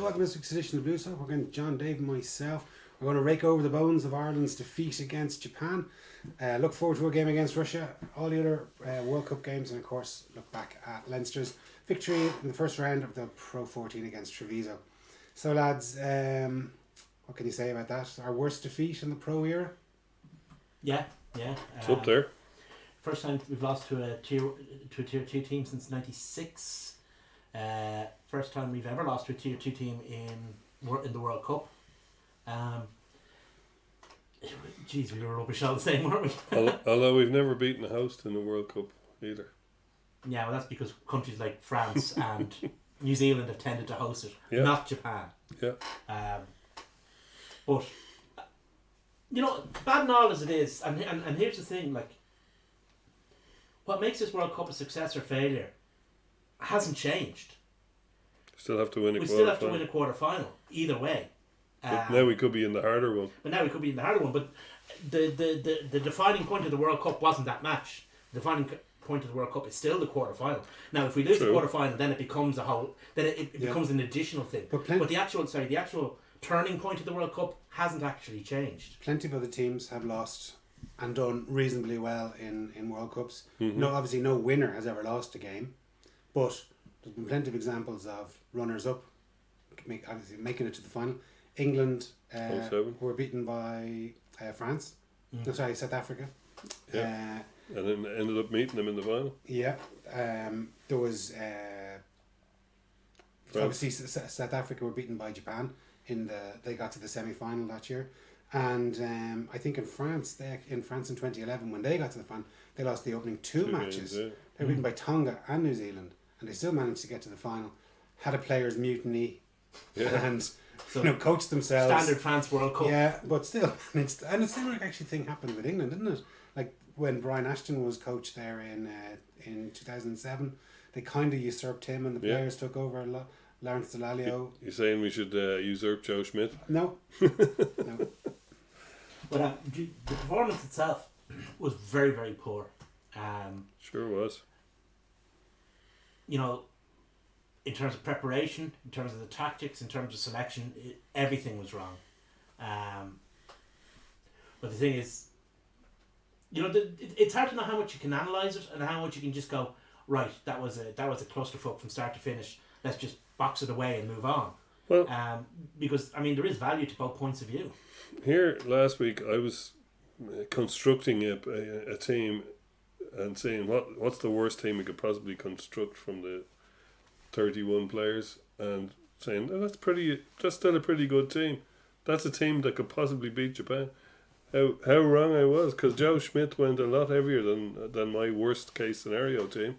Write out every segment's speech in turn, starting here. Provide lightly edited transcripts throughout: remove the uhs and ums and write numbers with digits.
welcome to this week's edition of Blue Sock. We're going to John, Dave and myself. We're going to rake over the bones of Ireland's defeat against Japan. Look forward to a game against Russia, all the other World Cup games, and of course look back at Leinster's victory in the first round of the Pro 14 against Treviso. So lads, what can you say about that? Our worst defeat in the Pro era? Yeah. It's up there. First time we've lost to a tier 2 team since '96. First time we've ever lost to a tier 2 team in the World Cup. Geez, we were rubbish all the same, weren't we? Although we've never beaten a host in the World Cup either. Yeah, well, that's because countries like France and New Zealand have tended to host it, Yeah. not Japan. Yeah. But you know, bad and all as it is, and here's the thing: like, what makes this World Cup a success or failure hasn't changed. Still have to win a We quarter still have to final. win a quarter final either way. But now we could be in the harder one. But now we could be in the harder one. But the defining point of the World Cup wasn't that match. The defining point of the World Cup is still the quarter final. Now, if we lose the True. quarter final, then it becomes a whole. Then it becomes an additional thing. But the actual turning point of the World Cup hasn't actually changed. Plenty of other teams have lost and done reasonably well in World Cups. Mm-hmm. No, obviously no winner has ever lost a game, but there's been plenty of examples of runners-up obviously making it to the final. England 07. were beaten by France. No, sorry, South Africa. Yeah. And then ended up meeting them in the final. Yeah. There was obviously South Africa were beaten by Japan they got to the semi-final that year, and I think in France in 2011 when they got to the final they lost the opening two matches. Games, yeah. They were beaten by Tonga and New Zealand, and they still managed to get to the final. Had a players' mutiny, and So coached themselves. Standard France World Cup. Yeah, but still, and a similar actually thing happened with England, didn't it? Like when Brian Ashton was coach there in 2007, they kind of usurped him, and the players took over. Lawrence Delalio. You're saying we should usurp Joe Schmidt? No, no. But the performance itself was very, very poor. Sure was. You know, in terms of preparation, in terms of the tactics, in terms of selection, everything was wrong. But the thing is, you know, it's hard to know how much you can analyse it and how much you can just go, right, that was a clusterfuck from start to finish. Let's just box it away and move on. Well, because I mean, there is value to both points of view. here last week I was constructing a team and saying what's the worst team we could possibly construct from the 31 players, and saying that's still a pretty good team. That's a team that could possibly beat Japan. How wrong I was, because Joe Schmidt went a lot heavier than my worst case scenario team.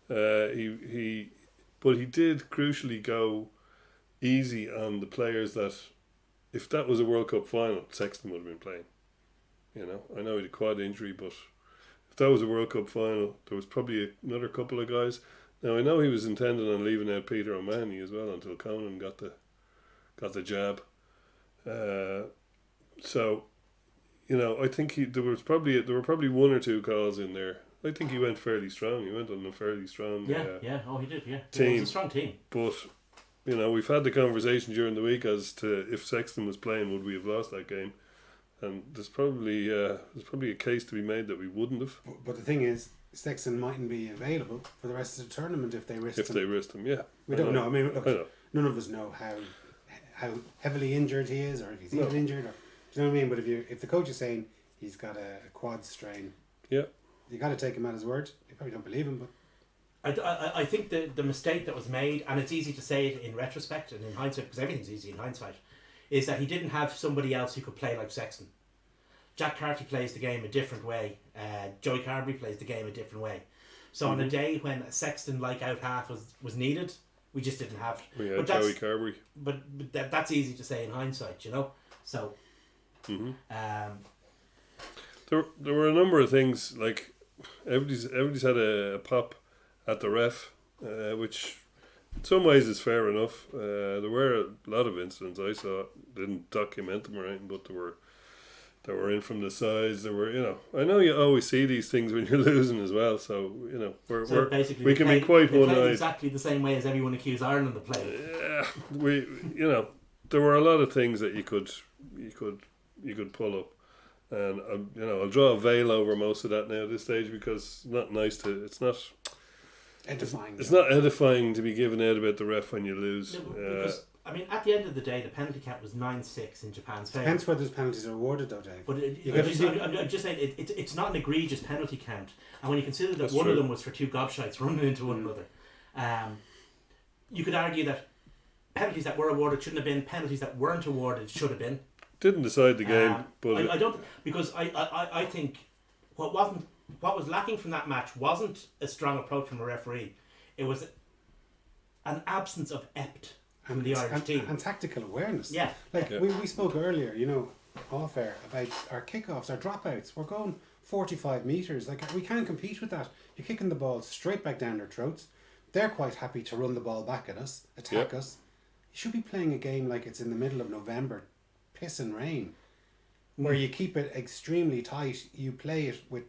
But he did crucially go easy on the players that, if that was a World Cup final, Sexton would have been playing. You know, I know he had a quad injury, but if that was a World Cup final, there was probably another couple of guys. Now I know he was intending on leaving out Peter O'Mahony as well until Conan got the jab. So, you know, I think there were probably one or two calls in there. I think he went fairly strong. He went on a fairly strong Oh, he did, yeah. team. It was a strong team. But, you know, we've had the conversation during the week as to if Sexton was playing, would we have lost that game? And there's probably a case to be made that we wouldn't have. But the thing is, Sexton mightn't be available for the rest of the tournament if they risked him. They risked him, yeah. We don't know. I mean, look, I know. none of us know how heavily injured he is, or if he's even injured, or do you know what I mean? But if the coach is saying he's got a quad strain, yeah, you got to take him at his word. You probably don't believe him, but I think the mistake that was made, and it's easy to say it in retrospect and in hindsight, because everything's easy in hindsight, is that he didn't have somebody else who could play like Sexton. Jack Carty plays the game a different way. Joey Carberry plays the game a different way. So on a day when a Sexton like out half was needed, we just didn't have it. We had Joey Carberry. But that's easy to say in hindsight, you know. So there were a number of things, like everybody's had a pop at the ref, which in some ways is fair enough. There were a lot of incidents I saw, didn't document them or anything, but there that were in from the sides. There were, I know you always see these things when you're losing as well. So So basically, we they can played, be quite they played one-eyed. exactly the same way as everyone accused Ireland of playing. Yeah, there were a lot of things that you could pull up, and I'll draw a veil over most of that now at this stage because it's not Edifying. it's not edifying to be given out about the ref when you lose. No, because I mean, at the end of the day, the penalty count was 9-6 in Japan's favour. Depends whether those penalties are awarded, though, Dave. But I'm just saying, it's not an egregious penalty count, and when you consider that That's one true. of them was for two gobshites running into one another, you could argue that penalties that were awarded shouldn't have been, penalties that weren't awarded should have been. Didn't decide the game, but I don't, because I think what was lacking from that match wasn't a strong approach from a referee. It was an absence of ept from the Irish team and tactical awareness. Yeah, Like we spoke earlier, off air about our kickoffs, our dropouts. We're going 45 metres. Like we can't compete with that. You're kicking the ball straight back down their throats. They're quite happy to run the ball back at us, attack us. You should be playing a game like it's in the middle of November, piss and rain, where you keep it extremely tight. You play it with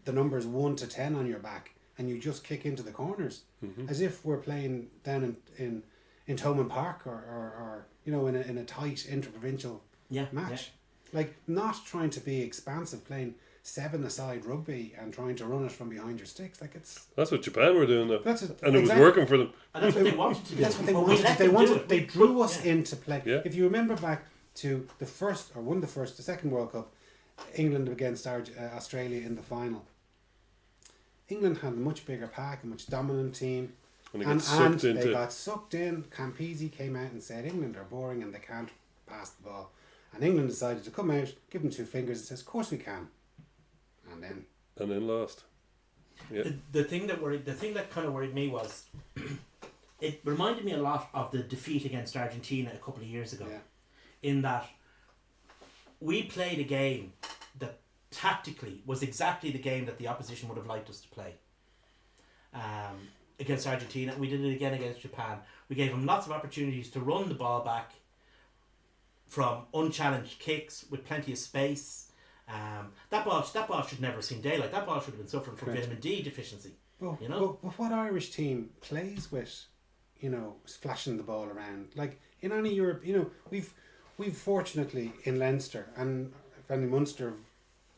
the numbers 1 to 10 on your back, and you just kick into the corners, as if we're playing down in Thomond Park or in a tight interprovincial match. Like, not trying to be expansive, playing 7-a-side rugby and trying to run it from behind your sticks. Like, that's what Japan were doing though, and it was exactly. working for them. and that's what they wanted to do. That's what they But we wanted. let They them do wanted. it. They drew us into play. Yeah. If you remember back to the second World Cup, England against Australia in the final. England had a much bigger pack, a much dominant team, And and they got sucked in. Campese came out and said England are boring and they can't pass the ball. And England decided to come out, give them 2 fingers and says, of course we can. And then lost. Yeah. The thing that kind of worried me was it reminded me a lot of the defeat against Argentina a couple of years ago. Yeah. In that we played a game that tactically was exactly the game that the opposition would have liked us to play. Against Argentina, we did it again against Japan. We gave them lots of opportunities to run the ball back from unchallenged kicks with plenty of space. That ball should never have seen daylight. That ball should have been suffering from vitamin D deficiency. But what Irish team plays with, flashing the ball around? Like in any Europe, we've fortunately in Leinster, and if any Munster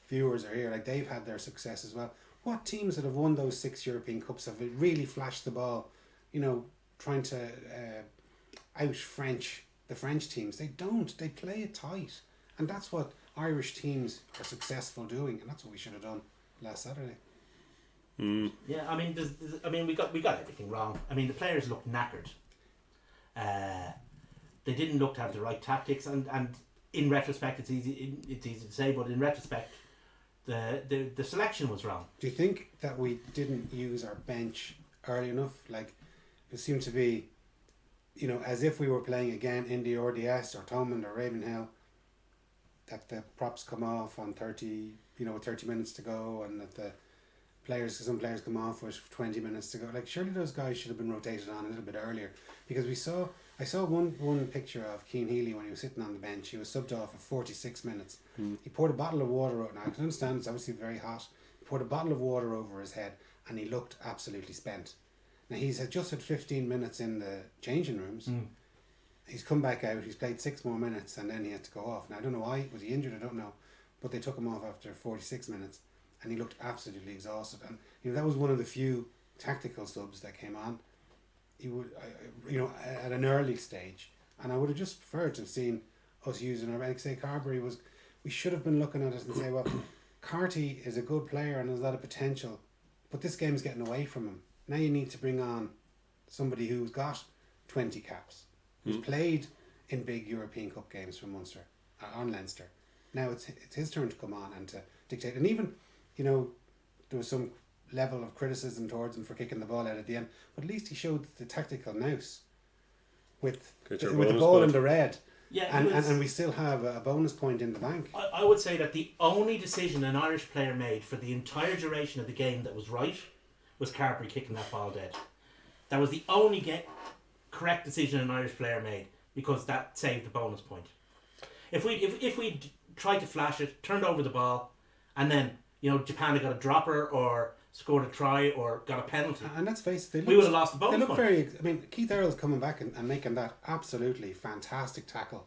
viewers are here, like they've had their success as well. What teams that have won those 6 European Cups have really flashed the ball, trying to out French the French teams? They don't. They play it tight, and that's what Irish teams are successful doing, and that's what we should have done last Saturday. Yeah, I mean, we got everything wrong. I mean, the players looked knackered. They didn't look to have the right tactics, and in retrospect, it's easy to say, but in retrospect, the selection was wrong. Do you think that we didn't use our bench early enough? Like, it seemed to be, as if we were playing again in the RDS or Thomond or Ravenhill, that the props come off on 30 minutes to go, and that some players come off with 20 minutes to go. Like, surely those guys should have been rotated on a little bit earlier, because I saw one picture of Keane Healy when he was sitting on the bench. He was subbed off at 46 minutes. He poured a bottle of water out. Now, I can understand it's obviously very hot. He poured a bottle of water over his head, and he looked absolutely spent. Now, he's just had 15 minutes in the changing rooms. He's come back out. He's played 6 more minutes, and then he had to go off. Now, I don't know why. Was he injured? I don't know. But they took him off after 46 minutes, and he looked absolutely exhausted. And that was one of the few tactical subs that came on. He would, at an early stage, and I would have just preferred to have seen us using our. Like say Carberry was, we should have been looking at it and say, well, Carty is a good player and has a lot of potential, but this game's getting away from him. Now you need to bring on somebody who's got 20 caps, who's played in big European Cup games for Munster, on Leinster. Now it's his turn to come on and to dictate. And even, there was some level of criticism towards him for kicking the ball out at the end, but at least he showed the tactical nous with the ball in the red. Yeah, and we still have a bonus point in the bank. I would say that the only decision an Irish player made for the entire duration of the game that was right was Carberry kicking that ball dead. That was the only correct decision an Irish player made, because that saved the bonus point. If we tried to flash it, turned over the ball, and then Japan had got a dropper or scored a try or got a penalty. And let's face it, We would have lost the They bonus look point. very. I mean, Keith Earls coming back and making that absolutely fantastic tackle,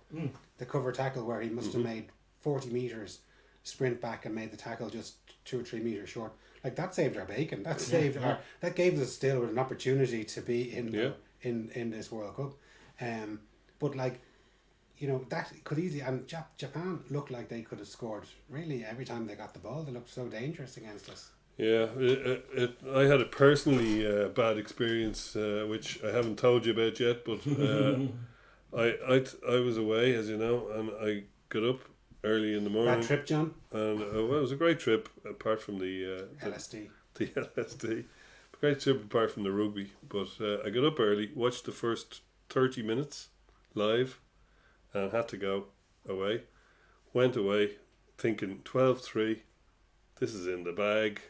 the cover tackle where he must have made 40 meters sprint back and made the tackle just 2 or 3 meters short. Like that saved our bacon. That saved our. That gave us still an opportunity to be in this World Cup. But like, that could easily, and Japan looked like they could have scored really every time they got the ball. They looked so dangerous against us. Yeah, I had a personally bad experience, which I haven't told you about yet, but I was away, as you know, and I got up early in the morning. That trip, John? And well, it was a great trip, apart from the LSD. The LSD. Great trip apart from the rugby. But I got up early, watched the first 30 minutes live, and had to go away. Went away thinking 12-3, this is in the bag.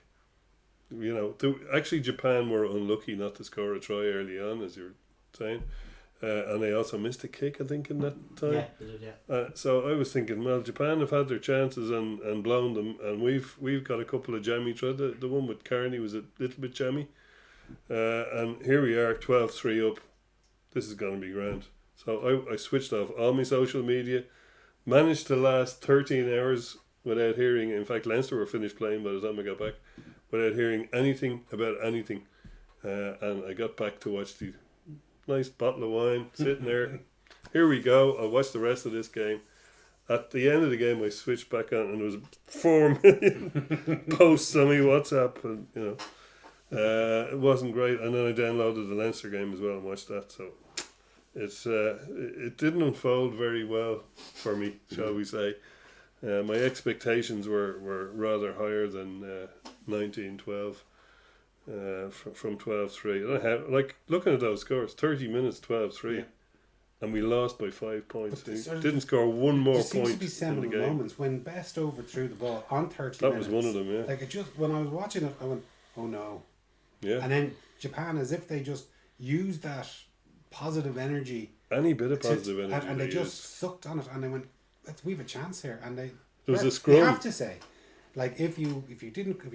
Actually Japan were unlucky not to score a try early on, as you were saying. And they also missed a kick, I think, in that time. Yeah, they did, yeah. So I was thinking, well, Japan have had their chances and blown them, and we've got a couple of jammy tries. The one with Carney was a little bit jammy. And here we are, 12-3 up. This is going to be grand. So I switched off all my social media, managed to last 13 hours without hearing. In fact, Leinster were finished playing by the time I got back, without hearing anything about anything. And I got back to watch the nice bottle of wine sitting there. Here we go. I'll watch the rest of this game. At the end of the game, I switched back on, and there was 4 million posts on my WhatsApp, and it wasn't great. And then I downloaded the Leinster game as well and watched that. So it didn't unfold very well for me, shall we say. My expectations were rather higher than 19-12. From 12-3. And I had, like, looking at those scores, 30 minutes, 12-3, and we lost by 5 points. Didn't score one more there seems point to be in the seminal game. moments when Best overthrew the ball on 30 That minutes. was one of them, yeah. Like, it just, when I was watching it, I went, oh no. Yeah. And then Japan, as if they just used that positive energy. Any bit of positive energy. And they just sucked on it, and they went, we have a chance here. And they, There was a you scrum. have to say, like, if you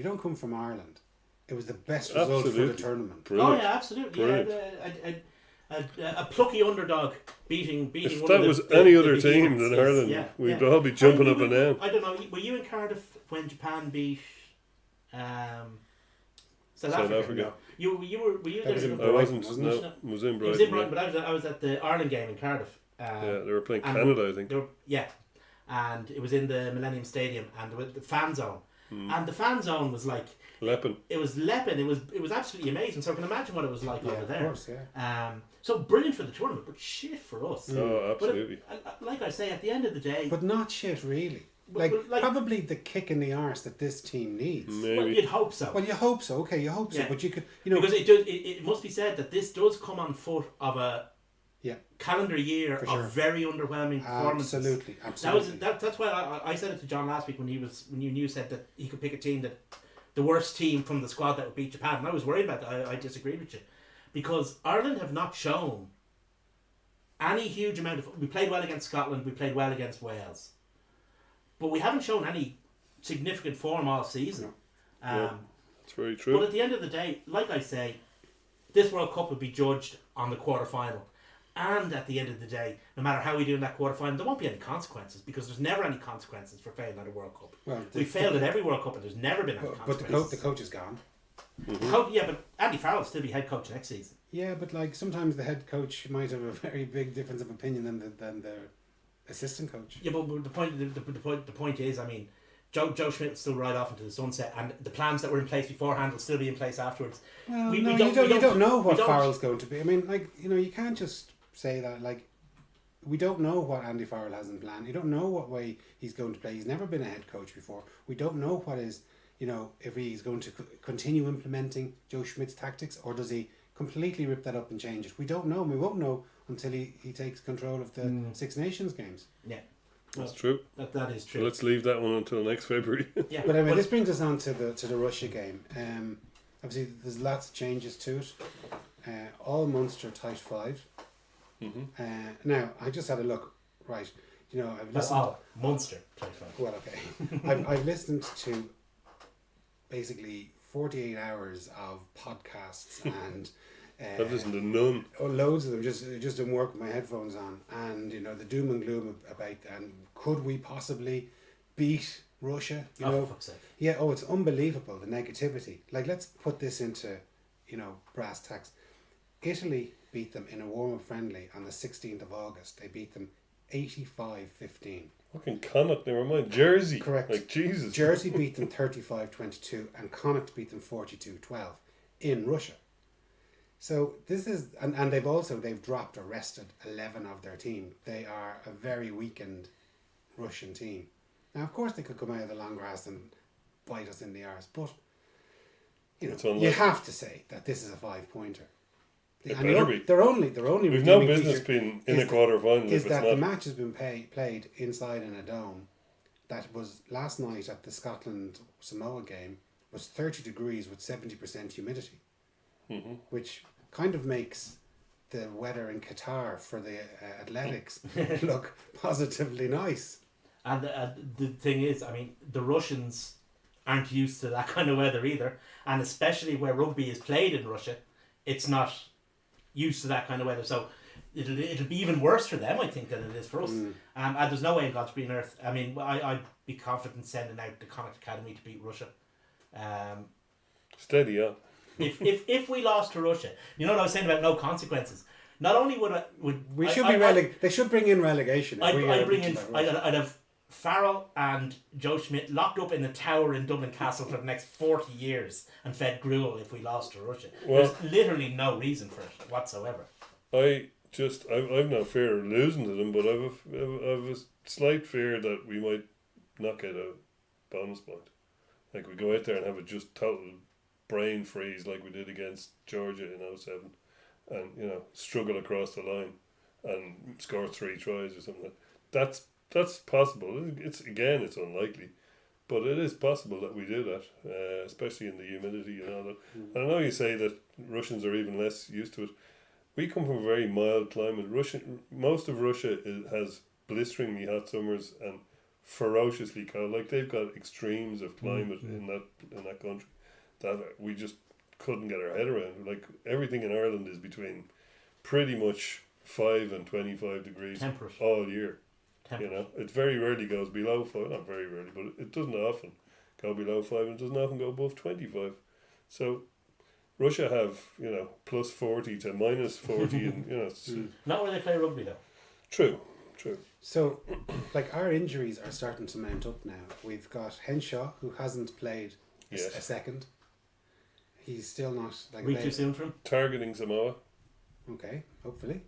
don't come from Ireland, it was the best result for the Absolutely. tournament. Brilliant. Oh yeah, absolutely. Yeah, a plucky underdog beating If one that of was the any other behemoths team is- than Ireland, yeah, we'd yeah. all be jumping up and down. I don't know. Were you in Cardiff when Japan beat South Africa? No. You were you That was there? in I Brighton, wasn't. wasn't No, it? it was in It Brighton. was in Brighton, yeah. but I was at the Ireland game in Cardiff. Yeah, they were playing and Canada, I think. They were, yeah, and it was in the Millennium Stadium, and there was the fan zone, and the fan zone was like Leppin. it was lepping. It was absolutely amazing. So I can imagine what it was like Yeah, over of there. course, yeah. So brilliant for the tournament, but shit for us. Oh, But absolutely. like I say, at the end of the day, But not shit, really. But- but, like- probably the kick in the arse that this team needs. well, Maybe. you'd hope so. Well, you hope so. Okay, you hope so. Yeah. But you could, Because it must be said that this does come on foot of a yeah, calendar year For of sure. very underwhelming performances. absolutely, That absolutely. was that's why I said it to John last week when you said that he could pick a team that the worst team from the squad that would beat Japan, and I was worried about that. I disagreed with you because Ireland have not shown any huge amount of. We played well against Scotland. We played well against Wales, but we haven't shown any significant form all season. Yeah. It's very But true. at the end of the day, like I say, this World Cup will be judged on the quarter final. And at the end of the day, no matter how we do in that quarter final, there won't be any consequences because there's never any consequences for failing at a World Cup. Well, We failed at every World Cup and there's never been any but consequences. the coach is gone. Yeah, but Andy Farrell will still be head coach next season. Yeah, but like sometimes the head coach might have a very big difference of opinion than the assistant coach. Yeah, but the point is, I mean, Joe Schmidt will still ride off into the sunset, and the plans that were in place beforehand will still be in place afterwards. Well, We no, don't- you we don't know we what don't- Farrell's going to be. I mean, like, you can't just say that. Like, we don't know what Andy Farrell has in plan. You don't know what way he's going to play. He's never been a head coach before. We don't know what is, if he's going to continue implementing Joe Schmidt's tactics, or does he completely rip that up and change it? We don't know. And we won't know until he takes control of the Six Nations games. Yeah, That's true. that is So true. let's leave that one until next February. Yeah, But anyway, this brings us on to the Russia game. Obviously, there's lots of changes to it. All Munster tight 5. Now, I just had a look. Right, You know, I've listened. Munster 25. Well, okay. I've listened to basically 48 hours of podcasts and I've listened to none. loads of them just in work with my headphones on, and you know the doom and gloom about and could we possibly beat Russia? You know, For fuck's sake. yeah. Oh, it's unbelievable the negativity. Like, let's put this into, you know, brass tacks. Italy beat them in a warm-up friendly on the 16th of August. They beat them 85-15. Fucking Connacht, never mind. Jersey. Correct. Like, Jesus. Jersey beat them 35-22 and Connacht beat them 42-12 in Russia. So this is, and they've dropped or rested 11 of their team. They are a very weakened Russian team. Now, of course, they could come out of the long grass and bite us in the arse, but you know, It's unlikely. you have to say that this is a 5-pointer. It And better be. they're only We've no redeeming business feature being in is a quarter final is if it's that the not. match has been played inside in a dome. That was last night at the Scotland Samoa game was 30 degrees with 70% humidity, which kind of makes the weather in Qatar for the athletics look positively nice. And the thing is, I mean, the Russians aren't used to that kind of weather either, and especially where rugby is played in Russia, it's not used to that kind of weather. So it'll be even worse for them, I think, than it is for us. And there's no way in God's green earth. I mean, I'd be confident sending out the Connacht Academy to beat Russia. Steady, yeah. If we lost to Russia, you know what I was saying about no consequences. Not only They should bring in relegation. if we I'd are bring in. beaten by Russia. I'd have Farrell and Joe Schmidt locked up in the tower in Dublin Castle for the next 40 years and fed gruel if we lost to Russia. Well- There's literally no reason for it whatsoever. I've no fear of losing to them, but I've a slight fear that we might not get a bonus point. Like, we go out there and have a just total brain freeze like we did against Georgia in 07 and, you know, struggle across the line and score 3 tries or something like that. That's possible. It's unlikely, but it is possible that we do that, especially in the humidity and all that. And I know you say that Russians are even less used to it. We come from a very mild climate. Most of Russia has blisteringly hot summers and ferociously cold. Like, they've got extremes of climate in that country that we just couldn't get our head around. Like, everything in Ireland is between pretty much 5 and 25 degrees Temperate. all year. Temperate. You know, it very rarely goes below 5. Not very rarely, but it doesn't often go below 5, and it doesn't often go above 25. So Russia have, you know, plus 40 to minus 40, and you know, it's Not where they play rugby though. true. So, like, our injuries are starting to mount up now. We've got Henshaw, who hasn't played Yes. a second. He's still not like Week too soon for him. Targeting Samoa. Okay, hopefully.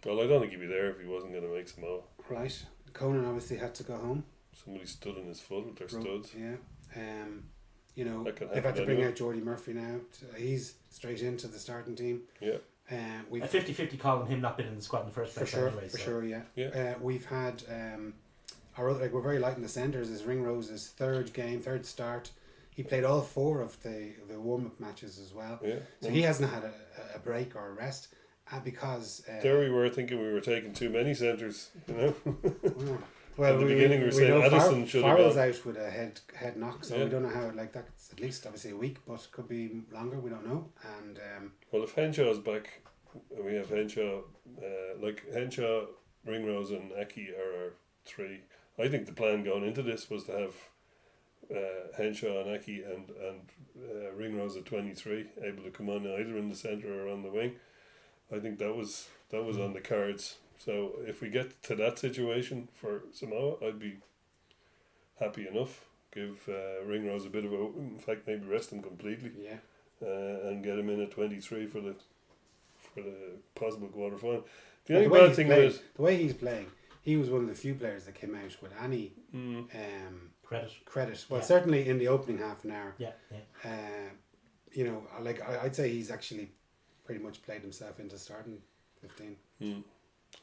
Well, I don't think he'd be there if he wasn't going to make Samoa. Right. Conan obviously had to go home. Somebody stood in his foot with their studs. Yeah. You know, That could they've had happen to bring anyway. out Geordie Murphy now. He's straight into the starting team. Yeah. We've A 50-50 call on him not being in the squad in the first for place sure, anyway. for so. sure, yeah. Yeah. We've had our other, like, we're very light in the centres. Is Ringrose's third start. He played all 4 of the warm up matches as well. Yeah. So he hasn't had a break or a rest, because There we were thinking we were taking too many centres, you know. well, At the beginning we were saying know Addison should have Farrell's gone. out with a head knock, so Yeah. we don't know how. Like, that's at least obviously a week, but could be longer. We don't know. And Well, if Henshaw's back, we have Henshaw, Henshaw, Ringrose and Aki are our 3. I think the plan going into this was to have Henshaw and Aki and Ringrose at 23, able to come on either in the centre or on the wing. I think that was on the cards. So if we get to that situation for Samoa, I'd be happy enough. Give Ringrose a bit of in fact, maybe rest him completely. yeah, And get him in at 23 for the possible quarter final. The But only way bad he's thing playing- was the way he's playing. He was one of the few players that came out with any Credit. credit. Well, Yeah. certainly in the opening half an hour. Yeah. You know, like, I'd say he's actually pretty much played himself into starting 15.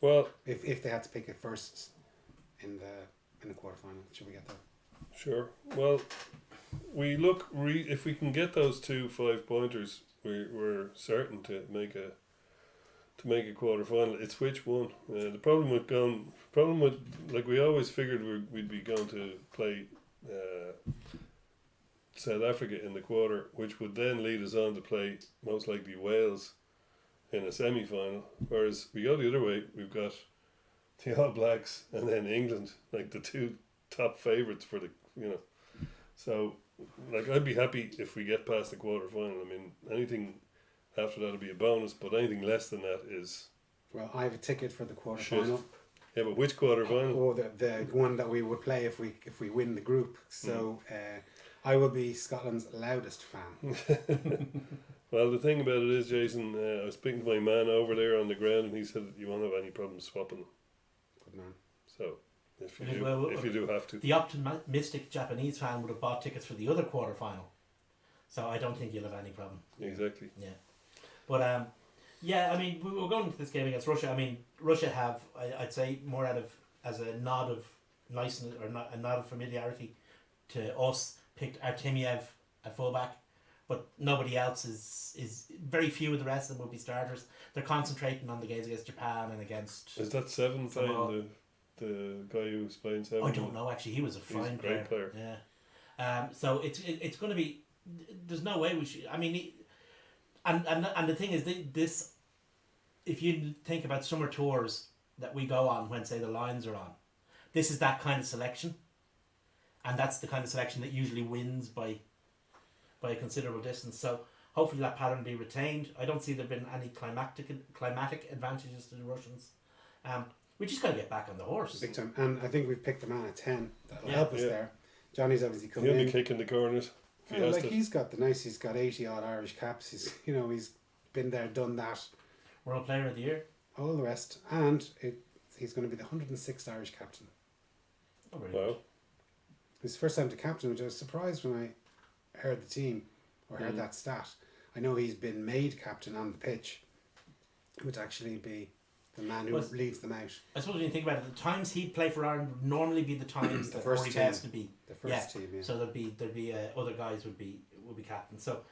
well, If they had to pick it first in the quarter final, should we get that? sure. Well, we look if we can get those 2 5-pointers, we're certain to to make a quarter final. It's which one. The problem with like we always figured we'd be going to play South Africa in the quarter, which would then lead us on to play most likely Wales in a semi-final. Whereas we go the other way, we've got the All Blacks and then England, like the two top favourites for the So, like I'd be happy if we get past the quarter final. I mean, anything after that would be a bonus, but anything less than that is Well, I have a ticket for the quarter Shit. final. yeah. But which quarter final? Or the one that we would play if we win the group. So I will be Scotland's loudest fan. Well, the thing about it is, Jason, I was speaking to my man over there on the ground, and he said that you won't have any problem swapping them. Good man. So, if you Yeah, do, well, if you do have to, The optimistic Japanese fan would have bought tickets for the other quarter final, so I don't think you'll have any problem. exactly. Yeah, but yeah, I mean, we're going into this game against Russia. I mean, Russia have, I'd say, more out of as a nod of niceness or not a nod of familiarity to us, picked Artemiev at fullback, but nobody else is very few of the rest of them will be starters. They're concentrating on the games against Japan and against. Is that Seven Somehow- playing the guy who's playing Seven? I don't know. Actually, he was a fine a great player. Yeah. So it's going to be. There's no way we should. I mean, and the thing is, this. If you think about summer tours that we go on when say the Lions are on, this is that kind of selection, and that's the kind of selection that usually wins by a considerable distance. So hopefully that pattern be retained. I don't see there been any climatic advantages to the Russians. We just got to get back on the horse. Big time. And I think we've picked a man at 10 that'll Yeah. help us Yeah. there. Johnny's obviously come He'll in. be kicking the corners. If he Well, has like to. he's got he's got 80 odd Irish caps. He's he's been there, done that, World Player of the Year. all the rest, and he's going to be the 106th Irish captain. Oh, very good. Wow. His first time to captain, which I was surprised when I heard the team or heard that stat. I know he's been made captain on the pitch, would actually be the man who Well, leads them out. I suppose when you think about it, the times he'd play for Ireland would normally be the times The that first Rory team. Best to be. The first Yeah. team, yeah. So there'd be other guys would be captain. So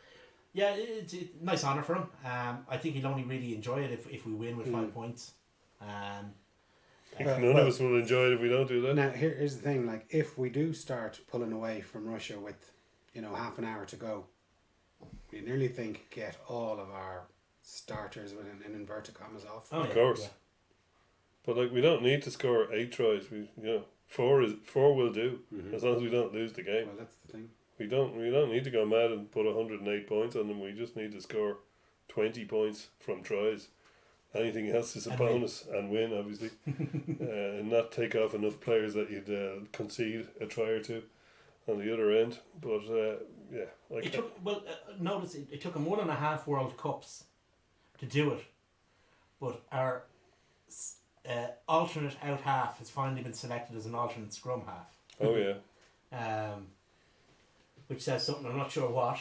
yeah, it's a nice honour for him. I think he'll only really enjoy it if we win with 5 points. Well, None of us will enjoy it if we don't do that. Now here's the thing: like if we do start pulling away from Russia with, half an hour to go, we nearly think get all of our starters within in inverted commas off. Oh, Of yeah, course. yeah. But like we don't need to score 8 tries. Four will do Mhm. as long as we don't lose the game. Well, that's the thing. We don't need to go mad and put 108 points on them. We just need to score 20 points from tries. Anything else is a And bonus and win, obviously, and not take off enough players that you'd concede a try or two on the other end. But yeah, like It took notice it took him 1.5 World Cups to do it, but our alternate out half has finally been selected as an alternate scrum half. oh yeah, Which says something. I'm not sure what.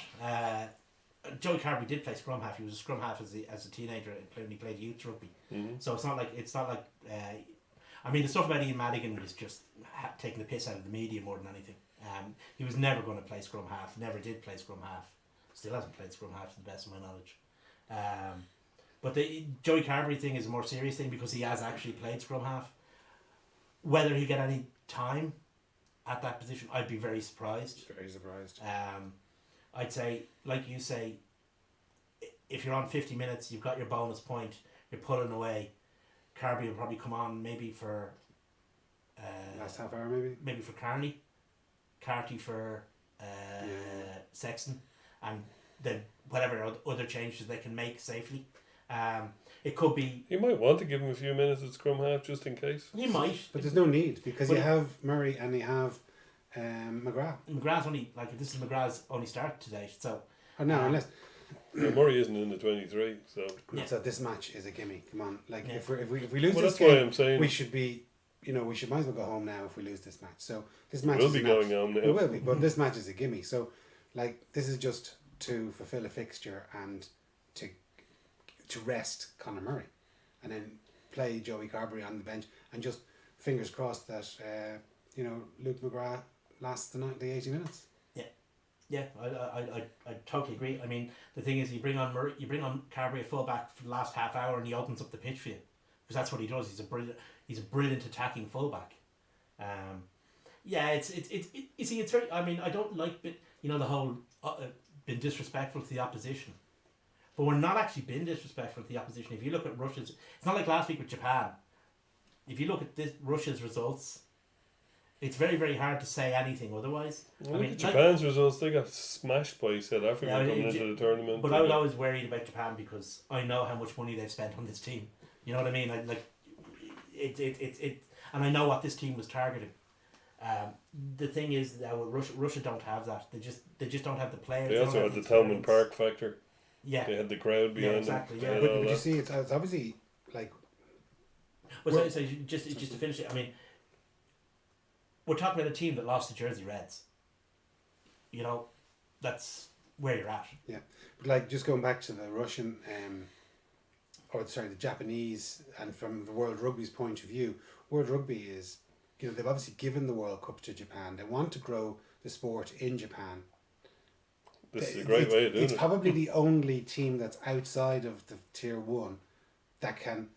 Joey Carberry did play scrum half. He was a scrum half as a teenager when he played youth rugby. mm-hmm. So it's not like I mean, the stuff about Ian Madigan was just taking the piss out of the media more than anything. He was never going to play scrum half. Never did play scrum half. Still hasn't played scrum half to the best of my knowledge. But the Joey Carberry thing is a more serious thing because he has actually played scrum half. Whether he'll get any time at that position, I'd be very surprised. Very surprised. I'd say, like you say, if you're on 50 minutes, you've got your bonus point, you're pulling away. Carby will probably come on maybe for Last half hour, maybe. maybe for Carney, Carty for Sexton, and then whatever other changes they can make safely. It could be You might want to give him a few minutes at scrum half just in case. you might, But there's no need because But- you have Murray and you have McGrath. McGrath's only this is McGrath's only start today, so Or no, unless Murray isn't in the 23, so Yeah. so this match is a gimme. Come on, like Yeah. if we lose well, this that's why game, I'm saying we should be. We should might as well go home now if we lose this match. So this match we'll is be an going home now. We will be, but this match is a gimme. So, like, this is just to fulfill a fixture and to rest Conor Murray, and then play Joey Carberry on the bench, and just fingers crossed that Luke McGrath lasts the 80 minutes. Yeah, I totally agree. I mean, the thing is, you bring on Carberry at fullback for the last half hour, and he opens up the pitch for you, because that's what he does. He's a brilliant attacking fullback. Yeah, it's you see, it's very. I mean, I don't like the whole been disrespectful to the opposition, but we're not actually being disrespectful to the opposition. If you look at Russia's, it's not like last week with Japan. If you look at this Russia's results, it's very, very hard to say anything otherwise. Well, Japan's results, they got smashed by South Africa coming into the tournament. But I was always worried about Japan because I know how much money they've spent on this team. You know what I mean? And I know what this team was targeting. The thing is that Russia don't have that. They just don't have the players. They also had the Talman Park factor. Yeah, they had the crowd behind exactly, them. Yeah, but you see, it's obviously like. But so just to finish it, I mean, we're talking about a team that lost to Jersey Reds. You know, that's where you're at. Yeah, but like just going back to the Russian, the Japanese, and from the World Rugby's point of view, World Rugby is, they've obviously given the World Cup to Japan. They want to grow the sport in Japan. This is a great way of doing it. It's probably the only team that's outside of the Tier 1 that can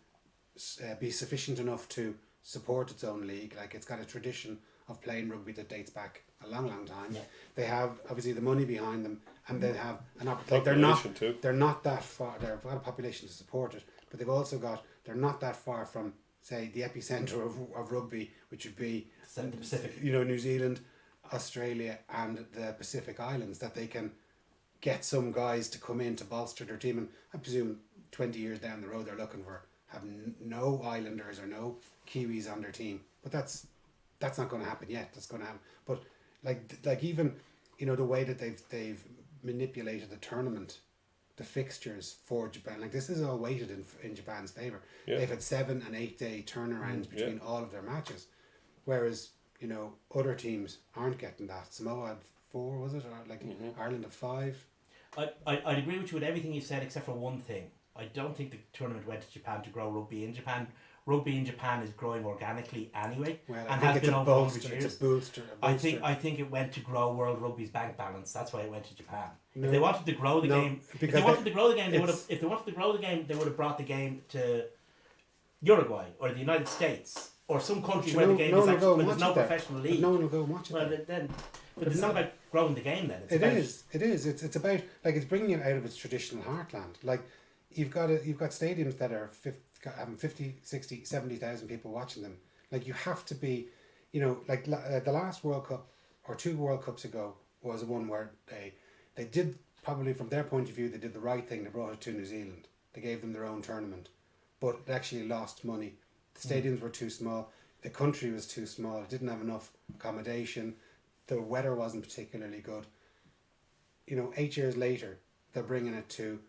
be sufficient enough to support its own league. Like, it's got a tradition of playing rugby that dates back a long, long time. Yeah. They have obviously the money behind them, and they have an opportunity. They're not that far. They've got a population to support it, but they've also got. They're not that far from, say, the epicenter of rugby, which would be the Pacific. New Zealand, Australia, and the Pacific Islands, that they can get some guys to come in to bolster their team. And I presume 20 years down the road, they're looking for have no Islanders or no Kiwis on their team. But that's not going to happen yet. That's going to happen. But like even the way that they've manipulated the tournament, the fixtures for Japan, like this is all weighted in Japan's favor. Yeah. They've had 7 and 8 day turnarounds between all of their matches, whereas other teams aren't getting that. Samoa had 4, was it, or Ireland had 5. I'd agree with you with everything you said except for one thing. I don't think the tournament went to Japan to grow rugby in Japan. Rugby in Japan is growing organically anyway, Well, and I has think been it's a over 100 bolster. years. It's a booster. I think it went to grow World Rugby's bank balance. That's why it went to Japan. No. If they wanted to grow the game, they would have brought the game to Uruguay or the United States or some country where the game is actually where there's no professional league. But no one will go and watch it. Well, but it's not about growing the game then. It is. It's about, like, it's bringing it out of its traditional heartland. Like, you've got stadiums that are having 50, 60, 70,000 people watching them. Like, you have to be, like the last World Cup or 2 World Cups ago was one where they did, probably from their point of view, they did the right thing. They brought it to New Zealand. They gave them their own tournament, but they actually lost money. The stadiums were too small. The country was too small. It didn't have enough accommodation. The weather wasn't particularly good. 8 years later, they're bringing it to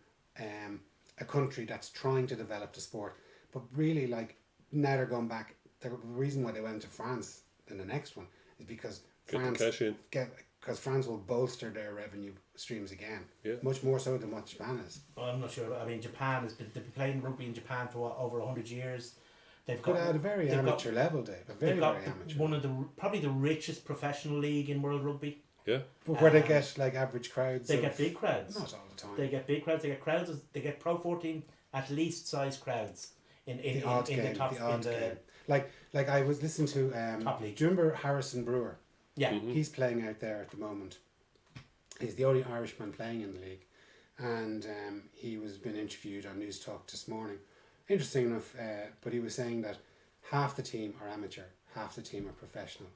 a country that's trying to develop the sport. But really, like, now they're going back. The reason why they went to France in the next one is because France will bolster their revenue streams again. Yeah. Much more so than what Japan is. Well, I'm not sure. I mean, Japan they've been playing rugby in Japan for over 100 years. They've got at a very amateur level, Dave. Very amateur. One of probably the richest professional league in world rugby. Yeah. But where they get like average crowds. They get big crowds. Not all the time. They get big crowds. They get crowds. They get Pro 14 at least size crowds in the top game. Like I was listening to top league. Do you remember Harrison Brewer? Yeah. He's playing out there at the moment. He's the only Irishman playing in the league, and he was being interviewed on News Talk this morning. Interesting enough, but he was saying that half the team are amateur, half the team are professional.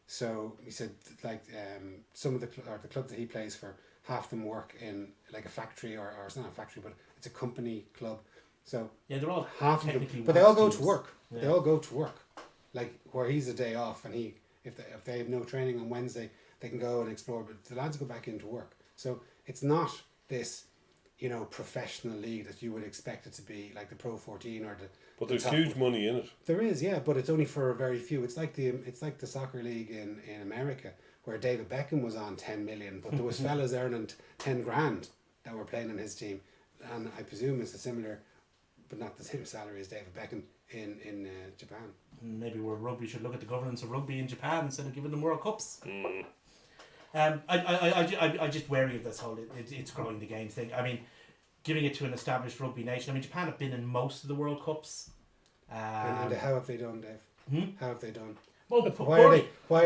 So he said, like, some of the clubs that he plays for, half them work in like a factory, or it's not a factory, but it's a company club. So yeah, they're all half of them, but they all go to work. Yeah. They all go to work, like where he's a day off, and if they have no training on Wednesday, they can go and explore. But the lads go back into work. So it's not this, professional league that you would expect it to be, like the Pro 14 or the. But there's huge money in it. There is, yeah, but it's only for a very few. It's like the soccer league in America, where David Beckham was on 10 million, but there was fellas earning 10 grand that were playing on his team, and I presume it's a similar, but not the same salary as David Beckham in Japan. Maybe World Rugby should look at the governance of rugby in Japan instead of giving them World Cups. I just wary of this whole it's growing the game thing. I mean, giving it to an established rugby nation. I mean, Japan have been in most of the World Cups. And how have they done, Dave? How have they done? Well, Why are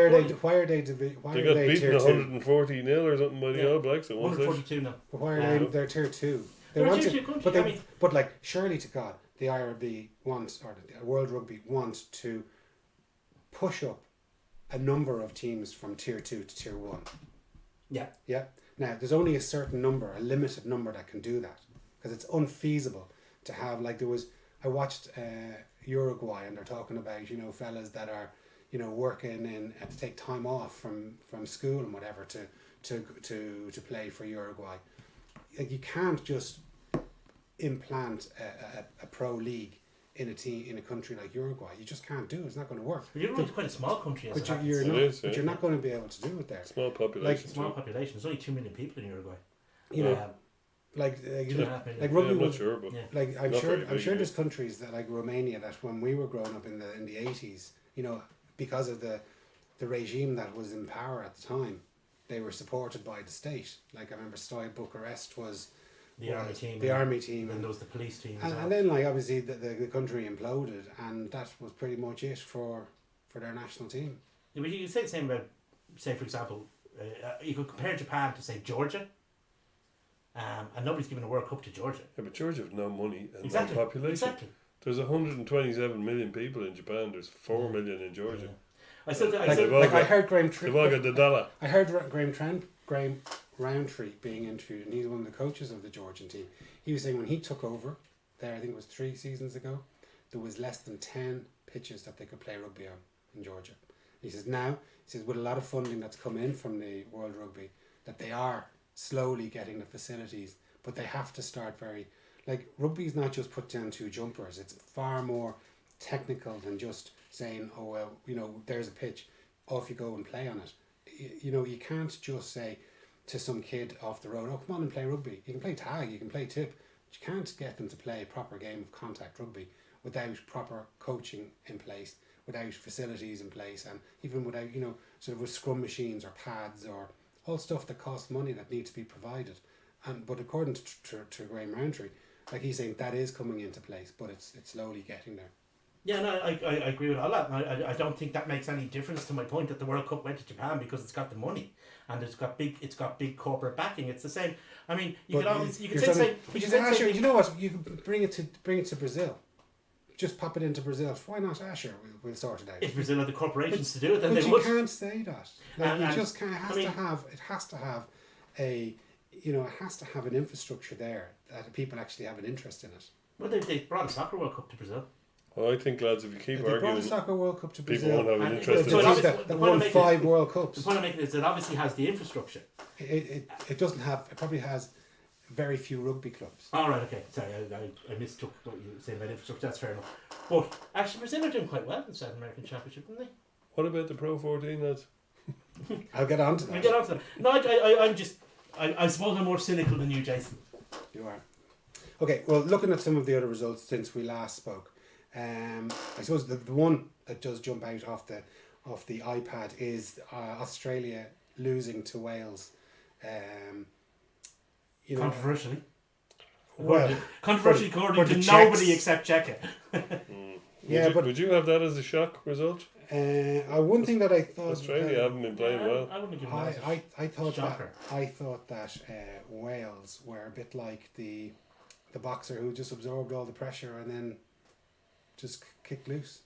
they They got beaten tier 2? 140 nil or something by the All Blacks at one stage. 142 now. Why are they're tier 2? They They're a want tier to, 2 country, but they, I mean- but like surely to God, the IRB wants, or the World Rugby wants to push up a number of teams from tier 2 to tier 1. Yeah. Yeah. Now there's only a certain number, a limited number that can do that, because it's unfeasible to have, like, there was, I watched Uruguay, and they're talking about, you know, fellas that are, you know, working in to take time off from school and whatever to play for Uruguay. Like, you can't just implant a pro league in a team in a country like Uruguay. You just can't do it. It's not going to work. Uruguay's quite a small country. As But it you're happens. not. But you're not going to be able to do it there. Small population. Small too. population. There's only 2 million people in Uruguay. You know, Um, like two and a half million. like Yeah, rugby I'm not was, sure, but Yeah. like I'm Not sure very I'm big, sure yeah. there's countries that, like Romania, that when we were growing up in the 80s, you know, because of the regime that was in power at the time, they were supported by the state. Like I remember Steaua Bucharest was the army team. the army team, And and, there was the police team. as well. and then like obviously the country imploded, and that was pretty much it for their national team. Yeah, but you could say the same about, say, for example, you could compare Japan to, say, Georgia. And nobody's given a World Cup to Georgia. yeah, but Georgia have no money and Exactly. no population. Exactly. There's 127 million people in Japan. There's 4 Yeah. million in Georgia. Yeah. I still, I Like, still, they've all like I got- heard They've all got the dollar. I heard Graham Roundtree being interviewed, and he's one of the coaches of the Georgian team. He was saying when he took over there, I think it was 3 seasons ago, there was less than 10 pitches that they could play rugby on in Georgia. He says now, with a lot of funding that's come in from the World Rugby, that they are slowly getting the facilities, but they have to start very, like, rugby is not just put down 2 jumpers. It's far more technical than just saying, oh well, you know, there's a pitch, off you go and play on it. You know, you can't just say to some kid off the road, oh, come on and play rugby. You can play tag, you can play tip, but you can't get them to play a proper game of contact rugby without proper coaching in place, without facilities in place, and even without, you know, sort of with scrum machines or pads or all stuff that costs money that needs to be provided. And but according to Graham Roundtree, like he's saying, that is coming into place, but it's slowly getting there. yeah, no, I agree with all that. And I don't think that makes any difference to my point that the World Cup went to Japan because it's got the money and it's got big corporate backing. It's the same. I mean, you But could always you could you're say talking- same. but You you could say, say Asher, same. you know what? You could bring it to Brazil. Just pop it into Brazil. Why not, Asher? We'll sort it out. If Brazil had the corporations to do it, then But they you would. can't say that. Like, And- you and- just can't. It has I mean- to have a, you know, it has to have an infrastructure there that people actually have an interest in it. Well, they brought a soccer World Cup to Brazil. Well, I think, lads, if you keep If they brought arguing, a soccer World Cup to people Brazil, won't have an And interest the so in it team it. obviously- that the point won I'm making 5 is- World The Cups, point I'm making is it obviously has the infrastructure. it doesn't have. It probably has very few rugby clubs. All right, okay. Sorry, I mistook what you were saying about infrastructure. That's fair enough. But actually, Brazil are doing quite well in the South American Championship, didn't they? What about the Pro 14 lads? I'll get on to We'll that. get on to them. No, I'm just. I suppose I'm more cynical than you, Jason. You are. Okay, well, looking at some of the other results since we last spoke, I suppose the one that does jump out off the iPad is Australia losing to Wales. You know, Controversially. well, Controversially for according the to Czechs. nobody except Czechia. Yeah, but would you have that as a shock result? one thing that I thought Australia haven't been playing well. I wouldn't have given that. I thought Shocker. that Wales were a bit like the boxer who just absorbed all the pressure and then just kicked loose.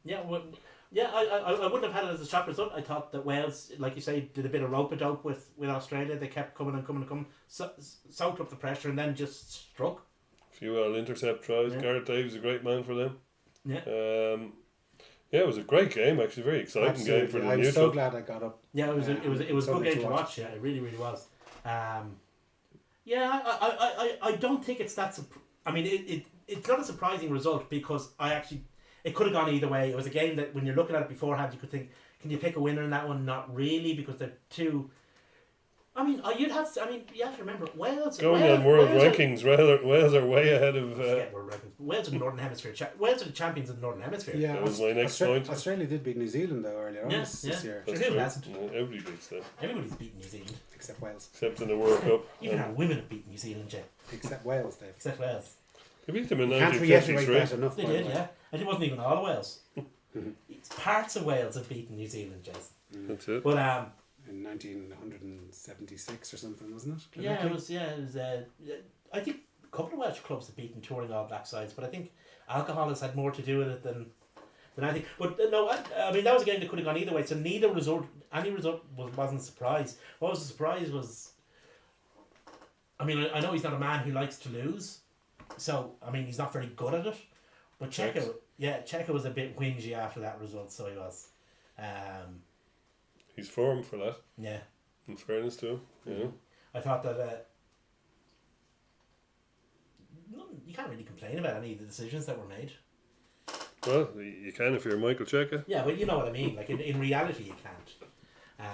Yeah, I wouldn't have had it as a shock result. I thought that Wales, like you say, did a bit of rope-a-dope with Australia. They kept coming and coming and coming, soaked up the pressure and then just struck. A few intercept tries. Yeah. Gareth Davies is a great man for them. Yeah. Yeah, it was a great game, actually. Very exciting game for the I'm neutral. so glad I got up. Yeah, it was a good something game to to watch. watch. Yeah, it really, really was. Yeah, I don't think it's that. I mean, it's not a surprising result because it could have gone either way. It was a game that when you're looking at it beforehand, you could think, can you pick a winner in that one? Not really, because they're two. I mean, you'd have to. I mean, you have to remember Wales. Going Wales, on world Wales rankings, Wales are way ahead of. Forget world rankings. Wales are the Northern Hemisphere. Wales are the champions of the Northern Hemisphere. Yeah, That was my next point. Australia did beat New Zealand though earlier on Yeah, this yeah. year, Sure, That's who true. hasn't? Everybody beats them, Everybody's beaten New Zealand. except Wales. except in the World Cup. Even our women have beaten New Zealand, Jay. Except Wales, Dave. Except Wales. They beat them in Can't reiterate 1953. that enough. They by the did, way. yeah. And it wasn't even all of Wales. Parts of Wales have beaten New Zealand, Jason. That's it. But In 1976 or something, wasn't it? yeah, it was. I think a couple of Welsh clubs have beaten touring All Black sides, but I think alcohol has had more to do with it than I think. But no, I mean that was a game that could have gone either way. So any result wasn't a surprise. What was the surprise was, I mean, I know he's not a man who likes to lose, so I mean he's not very good at it. But Checo was a bit whingy after that result, so he was. He's formed for that. Yeah. In fairness to him, you know. I thought that you can't really complain about any of the decisions that were made. Well, you can if you're Michael Cheika. Yeah, but you know what I mean. Like in reality, you can't.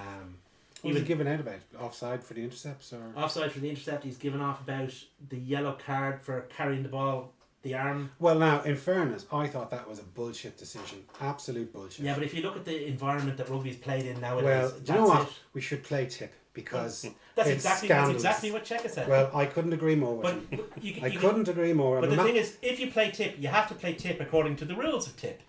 What was he given out about? Offside for the intercepts or? Offside for the intercept. He's given off about the yellow card for carrying the ball, the arm. Well, now, in fairness, I thought that was a bullshit decision. Absolute bullshit. Yeah, but if you look at the environment that rugby's played in nowadays, Well, that's do you know what? it. We should play tip because That's it's exactly scandalous. what Cheika said. Well, I couldn't agree more with but him. you, I couldn't agree more. But I'm the not- thing is, if you play tip, you have to play tip according to the rules of tip.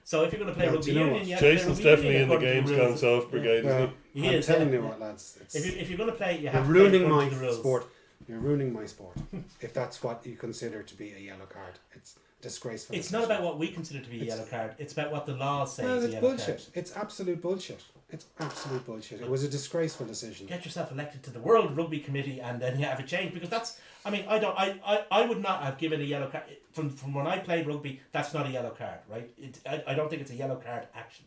So if you're going to play Well, rugby do you know union, what? you have to play Jason's rugby definitely union in the according to games rules. council off brigade, well, isn't He I'm is, telling yeah. you what, lads. It's, If you're going to play, you you're have to play ruining according my to the rules. sport. You're ruining my sport. If that's what you consider to be a yellow card, it's disgraceful. It's not about what we consider to be a yellow card. It's about what the laws say Well, is a it's yellow bullshit. card. It's absolute bullshit. It's absolute bullshit. It was a disgraceful decision. Get yourself elected to the World Rugby Committee, and then you have a change, because that's. I mean, I would not have given a yellow card from when I played rugby. That's not a yellow card, right? I don't think it's a yellow card action,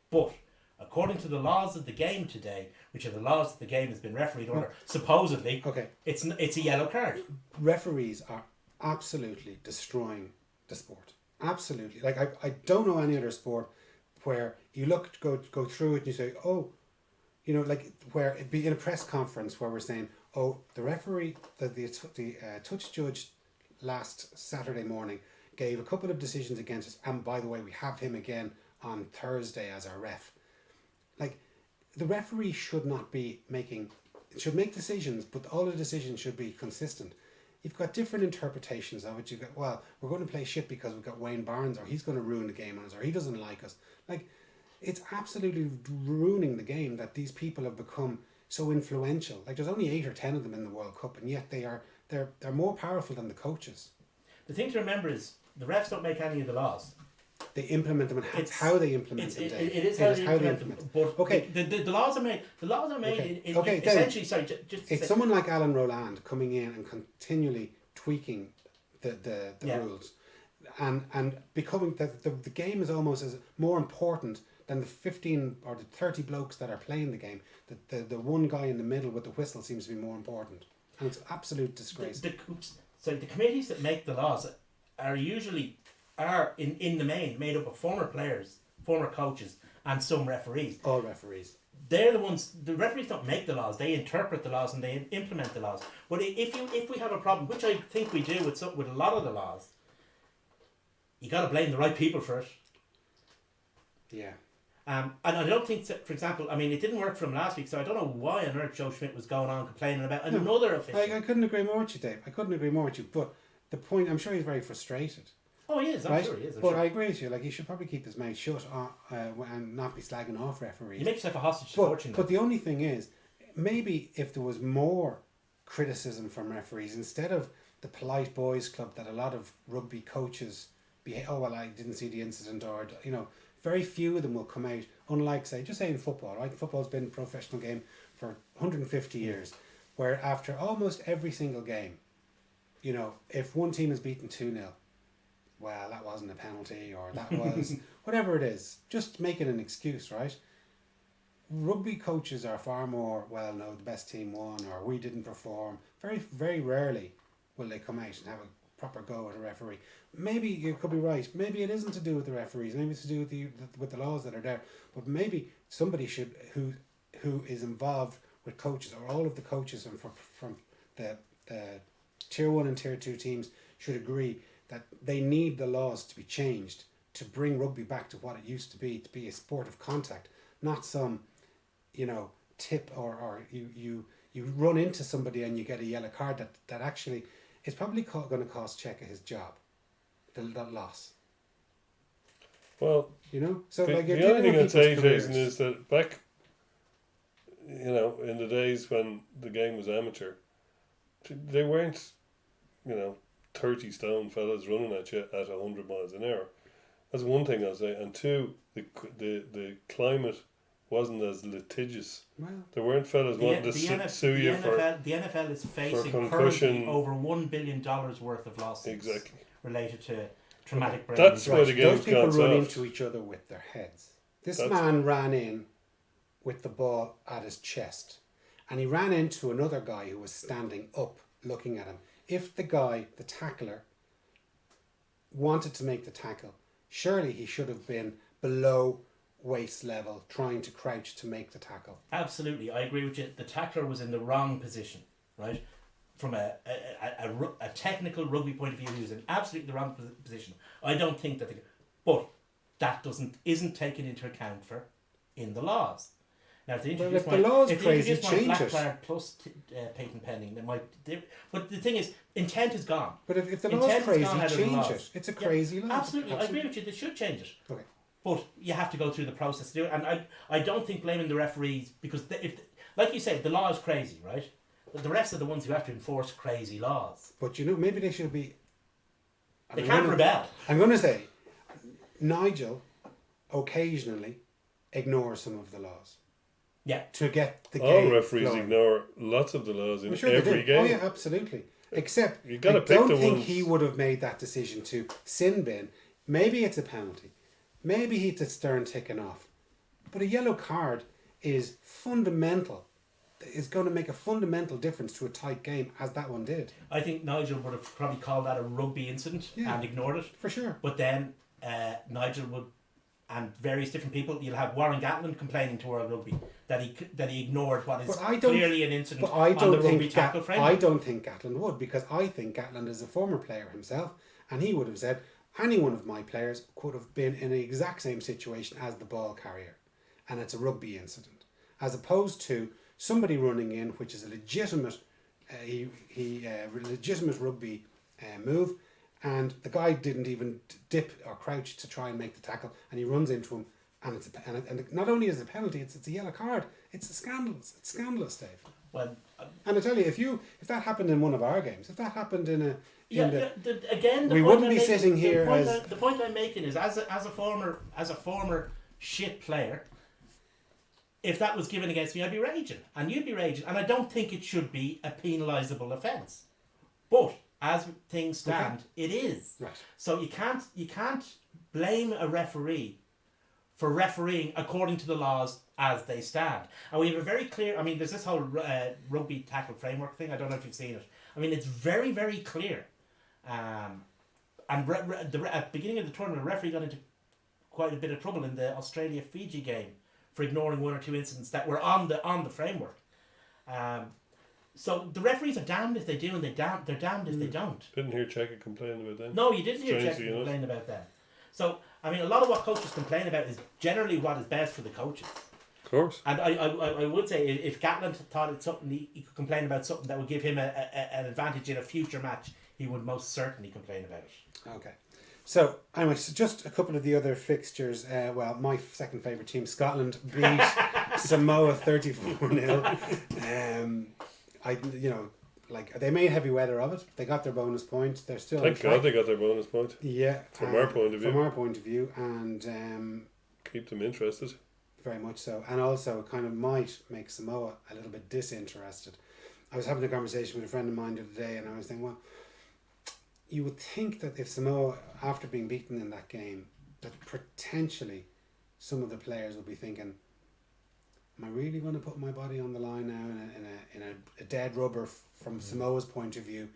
but according to the laws of the game today, which are the laws that the game has been refereed under, supposedly, Okay. it's a yellow card. Referees are absolutely destroying the sport. Absolutely. Like I don't know any other sport where you go through it and you say, oh, you know, like where it'd be in a press conference where we're saying, oh, the referee, the touch judge last Saturday morning gave a couple of decisions against us, and by the way, we have him again on Thursday as our ref. Like, the referee should not be should make decisions, but all the decisions should be consistent. You've got different interpretations of it. You've got, well, we're going to play shit because we've got Wayne Barnes, or he's going to ruin the game on us, or he doesn't like us. Like, it's absolutely ruining the game that these people have become so influential. Like, there's only 8 or 10 of them in the World Cup, and yet they're more powerful than the coaches. The thing to remember is the refs don't make any of the laws. They implement them, and It's- how they implement them, Dave. It is how they implement them. But Okay. the laws are made. The laws are made. Okay, then, Essentially, sorry, just to It's say- someone like Alan Rowland coming in and continually tweaking the Yeah. rules, and becoming that the game is almost as more important than the 15 or the 30 blokes that are playing the game. The one guy in the middle with the whistle seems to be more important, and it's absolute disgrace. So the committees that make the laws are usually in the main made up of former players, former coaches, and some referees. All referees. They're the ones. The referees don't make the laws; they interpret the laws and they implement the laws. But if we have a problem, which I think we do with a lot of the laws, you got to blame the right people for it. Yeah. And I don't think, for example, I mean, it didn't work from last week, so I don't know why on earth Joe Schmidt was going on complaining about another official. I couldn't agree more with you, Dave. I couldn't agree more with you. But the point, I'm sure he's very frustrated. Oh, he is. I'm Right? sure he is. But I agree with you. Like, he should probably keep his mouth shut and not be slagging off referees. You make yourself a hostage to But, fortune. but the only thing is, maybe if there was more criticism from referees, instead of the polite boys club that a lot of rugby coaches behave, oh, well, I didn't see the incident, or, you know, very few of them will come out, unlike, say, just say in football, right? Football's been a professional game for 150 years, where after almost every single game, you know, if one team is beaten 2-0, well, that wasn't a penalty, or that was whatever it is, just making an excuse, right? Rugby coaches are far more, well, no, the best team won, or we didn't perform. Very, very rarely will they come out and have a proper go at a referee. Maybe you could be right. Maybe it isn't to do with the referees. Maybe it's to do with the laws that are there. But maybe somebody should who is involved with coaches, or all of the coaches from the tier 1 and tier 2 teams should agree that they need the laws to be changed to bring rugby back to what it used to be a sport of contact, not some, tip or you run into somebody and you get a yellow card that actually is probably going to cost Cheika his job, that loss. Well, so the like you're only dealing thing with I'd say, people's Jason, careers. is that back, in the days when the game was amateur, they weren't, 30 stone fellas running at you at 100 miles an hour. That's one thing I'll say. And two, the climate wasn't as litigious. Well, There weren't fellas wanting to sue you for the NFL is facing concussion. currently over $1 billion worth of lawsuits exactly. related to traumatic brain That's injury. why the game's those people gone run soft. into each other with their heads. This That's- man ran in with the ball at his chest, and he ran into another guy who was standing up looking at him. If the guy, the tackler, wanted to make the tackle, surely he should have been below waist level trying to crouch to make the tackle. Absolutely, I agree with you. The tackler was in the wrong position, right? From a technical rugby point of view, he was in absolutely the wrong position. I don't think that, but that isn't taken into account for in the laws. Now, if they Well, introduce if the law's if they crazy, introduce change Black it. Card plus patent pending, but the thing is, intent is gone. But if the Intent law's has crazy, gone out of the change laws. it. It's a Yeah, crazy law. Absolutely, I agree with you. They should change it. Okay. But you have to go through the process to do it. And I don't think blaming the referees, because like you said, the law is crazy, right? But the refs are the ones who have to enforce crazy laws. But maybe they should be. They can't rebel. I'm going to say, Nigel occasionally ignores some of the laws Yeah. to get the All game referees flowing. ignore lots of the laws in I'm sure they every do. game. Oh yeah, absolutely. Except You gotta I pick don't the think ones- he would have made that decision to sin bin. Maybe it's a penalty. Maybe it's a stern ticking off. But a yellow card is fundamental. Is going to make a fundamental difference to a tight game, as that one did. I think Nigel would have probably called that a rugby incident Yeah. and ignored it. For sure. But then Nigel would, and various different people, you'll have Warren Gatland complaining to World Rugby that he ignored what is But I don't- clearly an incident But I on the don't rugby think tackle framework. I don't think Gatland would, because I think Gatland is a former player himself, and he would have said any one of my players could have been in the exact same situation as the ball carrier, and it's a rugby incident, as opposed to somebody running in, which is a legitimate, legitimate rugby move, and the guy didn't even dip or crouch to try and make the tackle, and he runs into him, and and not only is it a penalty, it's a yellow card. It's scandalous, Dave. Well, And I tell you, if that happened in one of our games, if that happened in a again, we wouldn't be sitting here as- the point I'm making is as a former shit player, if that was given against me, I'd be raging, and you'd be raging, and I don't think it should be a penalisable offence. But as things stand, it is. Right. So you can't blame a referee for refereeing according to the laws as they stand. And we have a very clear. I mean, there's this whole rugby tackle framework thing. I don't know if you've seen it. I mean, it's very, very clear. And at the beginning of the tournament, the referee got into quite a bit of trouble in the Australia-Fiji game for ignoring one or two incidents that were on the framework. So the referees are damned if they do, and they're damned if they don't. Didn't hear Cheika complain about that. No, you didn't hear Jack Strangely enough. complain about that. So, I mean, a lot of what coaches complain about is generally what is best for the coaches. Of course. And I would say if Gatland thought it's something he could complain about, something that would give him an advantage in a future match, he would most certainly complain about it. Okay. So, anyway, so just a couple of the other fixtures. Well, my second favourite team, Scotland, beat Samoa 34-0. They made heavy weather of it. They got their bonus point. They're still Thank on track. God they got their bonus point. Yeah. From our point of view. From our point of view, and Keep them interested. very much so. And also kind of might make Samoa a little bit disinterested. I was having a conversation with a friend of mine the other day, and I was thinking, well, you would think that if Samoa, after being beaten in that game, that potentially some of the players will be thinking, am I really going to put my body on the line now in a dead rubber from Samoa's point of view,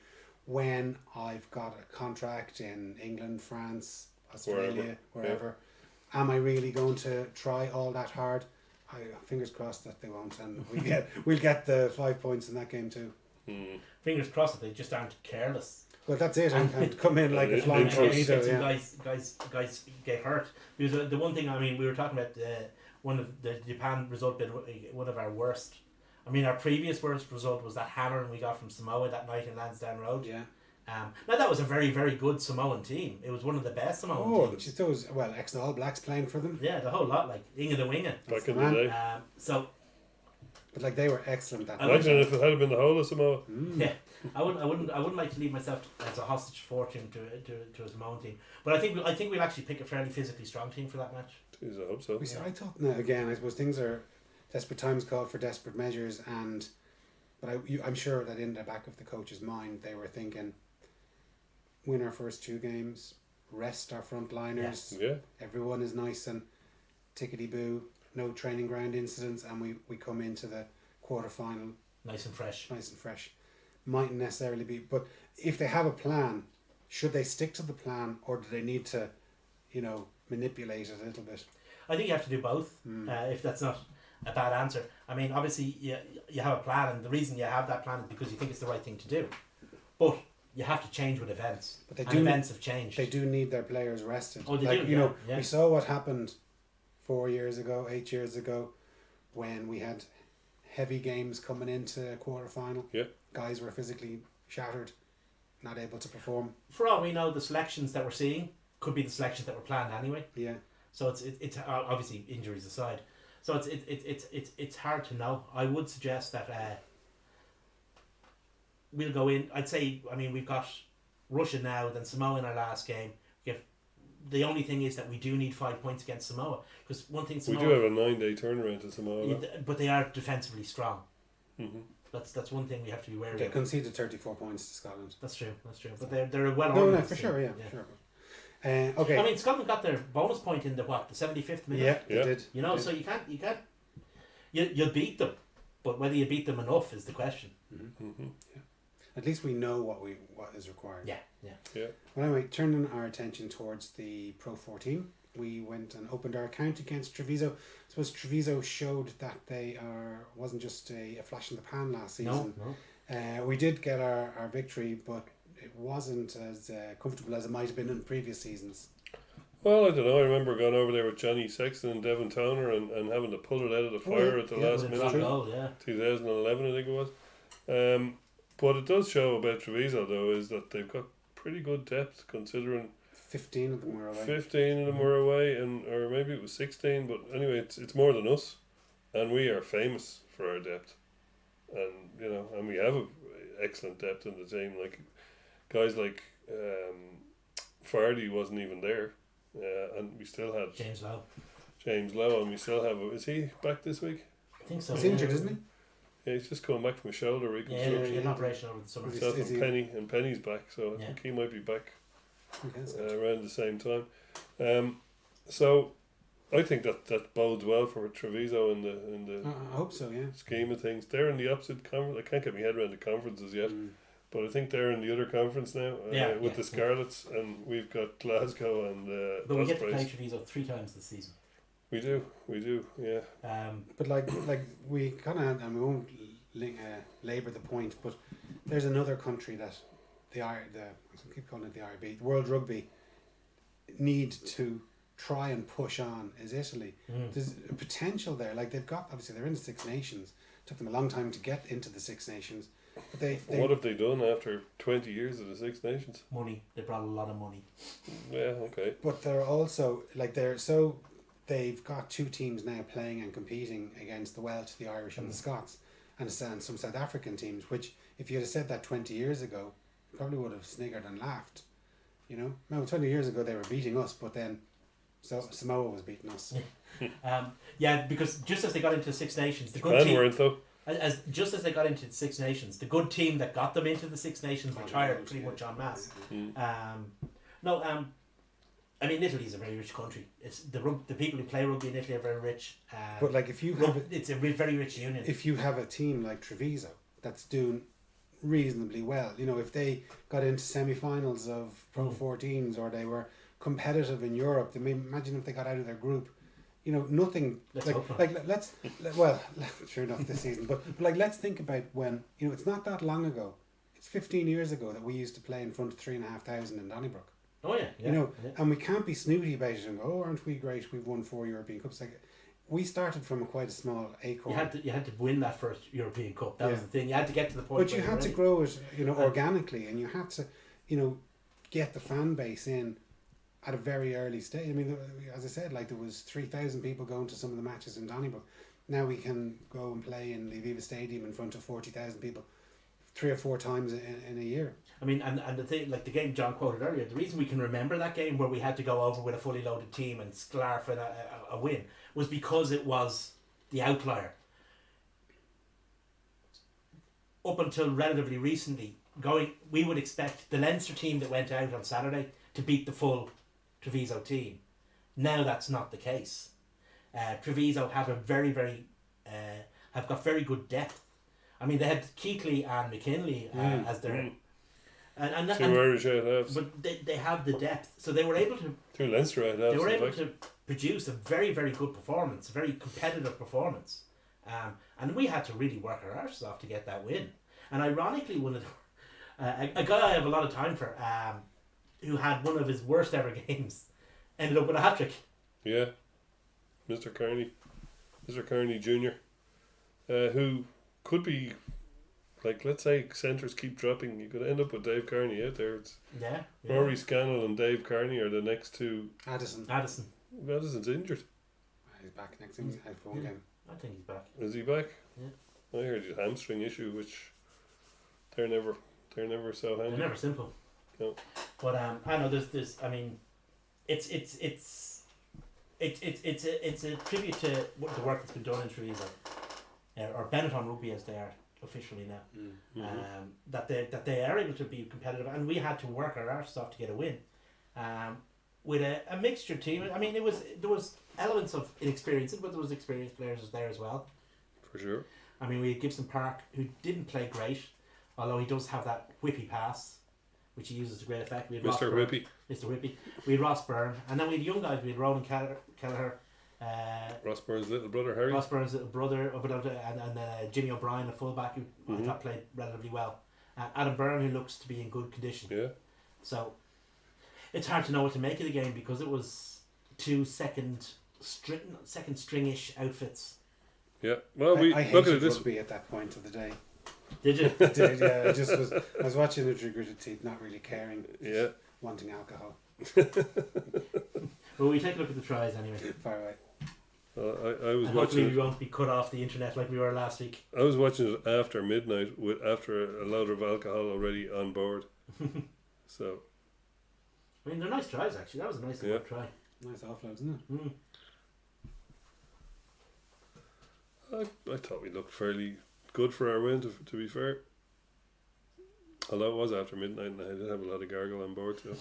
when I've got a contract in England, France, Australia, wherever? Am I really going to try all that hard? Fingers crossed that they won't, and we'll get the 5 points in that game too. Fingers crossed that they just aren't careless. Well, that's it, and come in like a flying torpedo. Yeah. Guys get hurt. Because the one thing, I mean, we were talking about one of the Japan result being one of our worst. I mean, our previous worst result was that hammering we got from Samoa that night in Lansdowne Road. Yeah. Now that was a very, very good Samoan team. It was one of the best Samoan teams. Just those ex-All Blacks playing for them. Yeah, the whole lot, like Inga the Winger. Back in the day. So. But like they were excellent that night. Imagine if it had been the whole of Samoa. Yeah, I wouldn't like to leave myself as a hostage fortune to a Samoan team. But I think we'll actually pick a fairly physically strong team for that match. Jeez, I hope so. I thought now again. I suppose things are desperate times call for desperate measures, but I'm sure that in the back of the coach's mind they were thinking, win our first 2 games, rest our frontliners. Yeah. Everyone is nice and tickety boo. No training ground incidents, and we come into the quarter final nice and fresh. Mightn't necessarily be, but if they have a plan, should they stick to the plan, or do they need to, manipulate it a little bit? I think you have to do both. If that's not a bad answer. I mean, obviously you have a plan, and the reason you have that plan is because you think it's the right thing to do. But you have to change with events. But events have changed. They do need their players rested. Oh, they do. We saw what happened 4 years ago, 8 years ago, when we had heavy games coming into a quarter final. Yeah. Guys were physically shattered, not able to perform. For all we know, the selections that we're seeing could be the selections that were planned anyway. Yeah. So it's obviously injuries aside. So it's hard to know. I would suggest that we'll go in. I'd say, I mean, we've got Russia now, then Samoa in our last game. The only thing is that we do need 5 points against Samoa, because one thing Samoa, we do have a 9-day turnaround to Samoa, but they are defensively strong. Mm-hmm. That's one thing we have to be wary of. They conceded 34 points to Scotland. That's true. But they're a well No, organised for team. sure, yeah. Sure. Okay. I mean, Scotland got their bonus point in the 75th minute. Yeah, they did. So you can't. You'll beat them, but whether you beat them enough is the question. Mm-hmm. Yeah. At least we know what is required. Yeah. Well, anyway, turning our attention towards the Pro 14, we went and opened our account against Treviso. I suppose Treviso showed that they wasn't just a flash in the pan last season. No. We did get our victory, but it wasn't as comfortable as it might have been in previous seasons. Well, I don't know. I remember going over there with Johnny Sexton and Devon Toner and having to pull it out of the fire at the last minute. 2011, I think it was. What it does show about Treviso, though, is that they've got pretty good depth, considering 15 of them were away. 15 of them were away, or maybe it was 16. But anyway, it's more than us, and we are famous for our depth, and we have a excellent depth in the team. Like guys like Fardy wasn't even there, and we still had James Lowe, and we still have. Is he back this week? I think so. He's injured, isn't he? Yeah, he's just coming back from a shoulder reconstruction. Yeah, an operation over the summer. Himself and Penny's back, so I think he might be back around the same time. So I think that bodes well for Treviso in the I hope so, yeah. scheme of things. They're in the opposite conference. I can't get my head around the conferences yet, but I think they're in the other conference now with the Scarlets, and we've got Glasgow and but we get to play Treviso 3 times this season. We do, yeah. But like we kind of, and we won't labour the point, but there's another country that I keep calling it the IRB, World Rugby, need to try and push on is Italy. There's a potential there. Like they've got, obviously they're in the Six Nations. It took them a long time to get into the Six Nations. But they what have they done after 20 years of the Six Nations? Money. They brought a lot of money. Yeah, okay. But they're also they've got 2 teams now playing and competing against the Welsh, the Irish and the Scots, and some South African teams, which if you had said that 20 years ago, you probably would have sniggered and laughed. No, 20 years ago they were beating us, but then Samoa was beating us. Because just as they got into the Six Nations, the good Japan team weren't though. Just as they got into the Six Nations, the good team that got them into the Six Nations retired pretty much en masse. I mean, Italy is a very rich country. It's the people who play rugby in Italy are very rich. But like if you it's a very rich union. If you have a team like Treviso that's doing reasonably well, if they got into semi-finals of Pro 14s or they were competitive in Europe, imagine if they got out of their group, nothing Let's like hope not. well, sure enough this season, but like let's think about when it's not that long ago. It's 15 years ago that we used to play in front of 3,500 in Donnybrook. Oh yeah, yeah. Yeah. And we can't be snooty about it and go, oh, aren't we great? We've won 4 European Cups. Like, we started from quite a small acorn. You had to win that first European Cup. That was the thing. You had to get to the point. But you had to grow it, organically, and you had to, get the fan base in at a very early stage. I mean, as I said, like there was 3,000 people going to some of the matches in Donnybrook. Now we can go and play in the Aviva Stadium in front of 40,000 people 3 or 4 times in a year. I mean, and the thing, like the game John quoted earlier, the reason we can remember that game where we had to go over with a fully loaded team and Sklarf and a win was because it was the outlier. Up until relatively recently, we would expect the Leinster team that went out on Saturday to beat the full Treviso team. Now that's not the case. Treviso have have got very good depth. I mean, they had Keighley and McKinley as their and 2 Irish out halves. but they have the depth, so they were able to 2 Leinster out halves. they were able to produce a very, very good performance, a very competitive performance, and we had to really work our arses off to get that win. And ironically, one of a guy I have a lot of time for, who had one of his worst ever games, ended up with a hat trick. Yeah, Mr. Carney Jr., who could be, like, let's say centres keep dropping, you could end up with Dave Carney out there. It's Yeah. Rory Scannell and Dave Carney are the next two. Addison. Addison's injured. He's back next season. Out for one game. I think he's back. Is he back? Yeah. I heard his hamstring issue, which they're never so handy. They're never simple. No. But I know there's I mean, it's a tribute to the work that's been done in Treviso, or Benetton Rugby as they are officially now. That they are able to be competitive, and we had to work our arse off to get a win. With a mixture team. I mean, there was elements of inexperience, but there was experienced players there as well. For sure. I mean, we had Gibson Park, who didn't play great, although he does have that whippy pass, which he uses to great effect. We had Mr. Whippy. Mr. Whippy. We had Ross Byrne, and then we had young guys. We had Ronan Kelleher, Ross Byrne's little brother Harry. Ross Byrne's little brother, and Jimmy O'Brien, a fullback, who I thought played relatively well. Adam Byrne, who looks to be in good condition. Yeah. So it's hard to know what to make of the game because it was 2 second string-ish outfits. Yeah. Well, I hated rugby at that point of the day. Did you? I did, yeah. I was watching the Gritted Teeth, not really caring. Yeah. Wanting alcohol. Well, we take a look at the tries anyway. Far away. I was And watching hopefully it. we won't be cut off the internet like we were last week. I was watching it after midnight after a lot of alcohol already on board. So. I mean, they're nice tries actually. That was a nice little try. Nice offload, isn't it? I thought we looked fairly good for our win, to be fair. Although it was after midnight and I did have a lot of gargle on board too.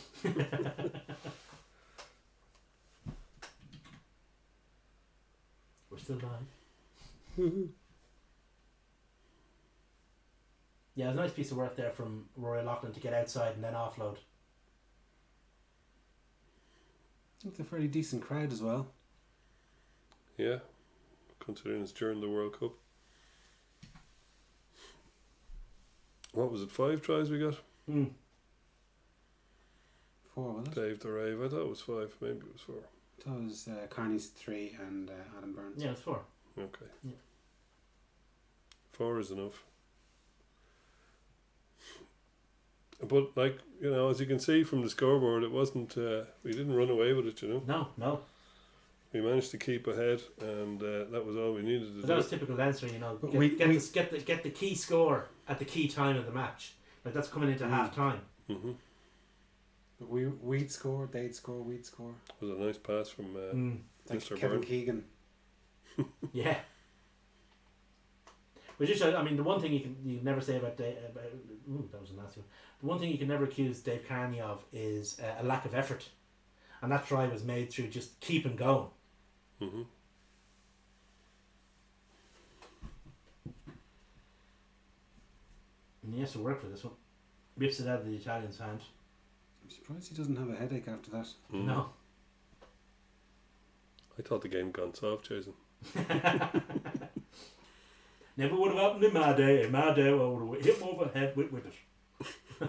We're still live. Yeah, it was a nice piece of work there from Rory Loughlin to get outside and then offload. It's a fairly decent crowd as well. Yeah, considering it's during the World Cup. What was it, 5 tries we got? 4, was it? Dave the Rave, I thought it was 5, maybe it was 4. That was Carney's 3 and Adam Burns. Yeah, it's 4. Okay. Yeah. 4 is enough. But, like, as you can see from the scoreboard, it wasn't, we didn't run away with it, No. We managed to keep ahead, and that was all we needed to But do. that was typical Leinster, But get the key score at the key time of the match. Like that's coming into half time. Mm-hmm. But we'd score, they'd score, we'd score. It was a nice pass from Like Mr. Kevin Byrne. Keegan. Yeah. But just, I mean, the one thing you never say about that was a nasty one. The one thing you can never accuse Dave Carney of is a lack of effort, and that try was made through just keeping going. Mm-hmm. And he has to work for this one. Rips it out of the Italian's hand. I'm surprised he doesn't have a headache after that. Mm. No. I thought the game gone soft, Jason. Never would have happened in my day. In my day, I would have hit him over the head with it.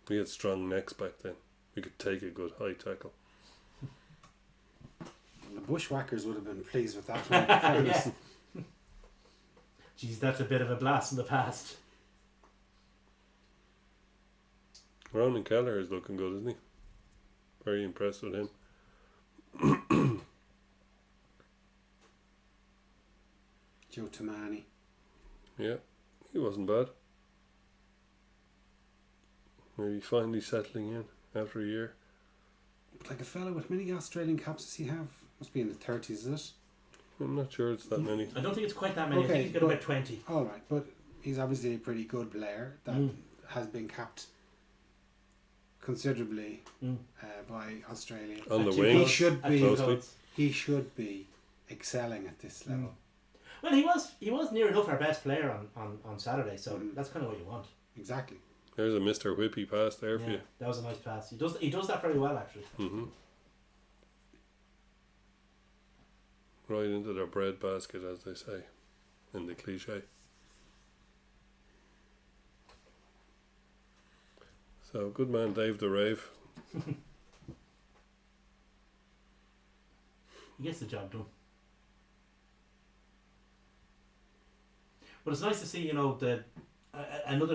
We had strong necks back then. We could take a good high tackle. The bushwhackers would have been pleased with that one. in fairness. Yeah. Jeez, that's a bit of a blast in the past. Ronan Keller is looking good, isn't he? Very impressed with him. Joe Tamani. Yeah, he wasn't bad. Maybe finally settling in after a year. But like a fellow with many Australian caps does he have? Must be in the 30s, is it? I'm not sure it's that many. I don't think it's quite that many. I Okay, think he's got but- about 20. All right, but he's obviously a pretty good player that has been capped considerably by Australia. On the At two wing. codes, He should at be- two Mostly. codes. He should be excelling at this level. Well, he was near enough our best player on Saturday, so that's kind of what you want. Exactly. There's a Mr. Whippy pass there for Yeah, you. that was a nice pass. He does that very well, actually. Mm-hmm. Right into their bread basket, as they say, in the cliche. So, good man, Dave the Rave. He gets the job done. But it's nice to see, another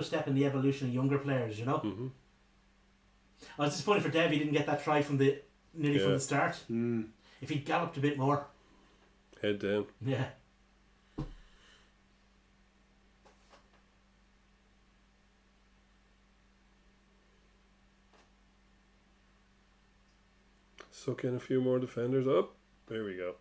step in the evolution of younger players. Mm-hmm. I was disappointed for Dev. He didn't get that try from the start. Mm. If he'd galloped a bit more, Head down. yeah. Suck in a few more defenders. Up. There we go.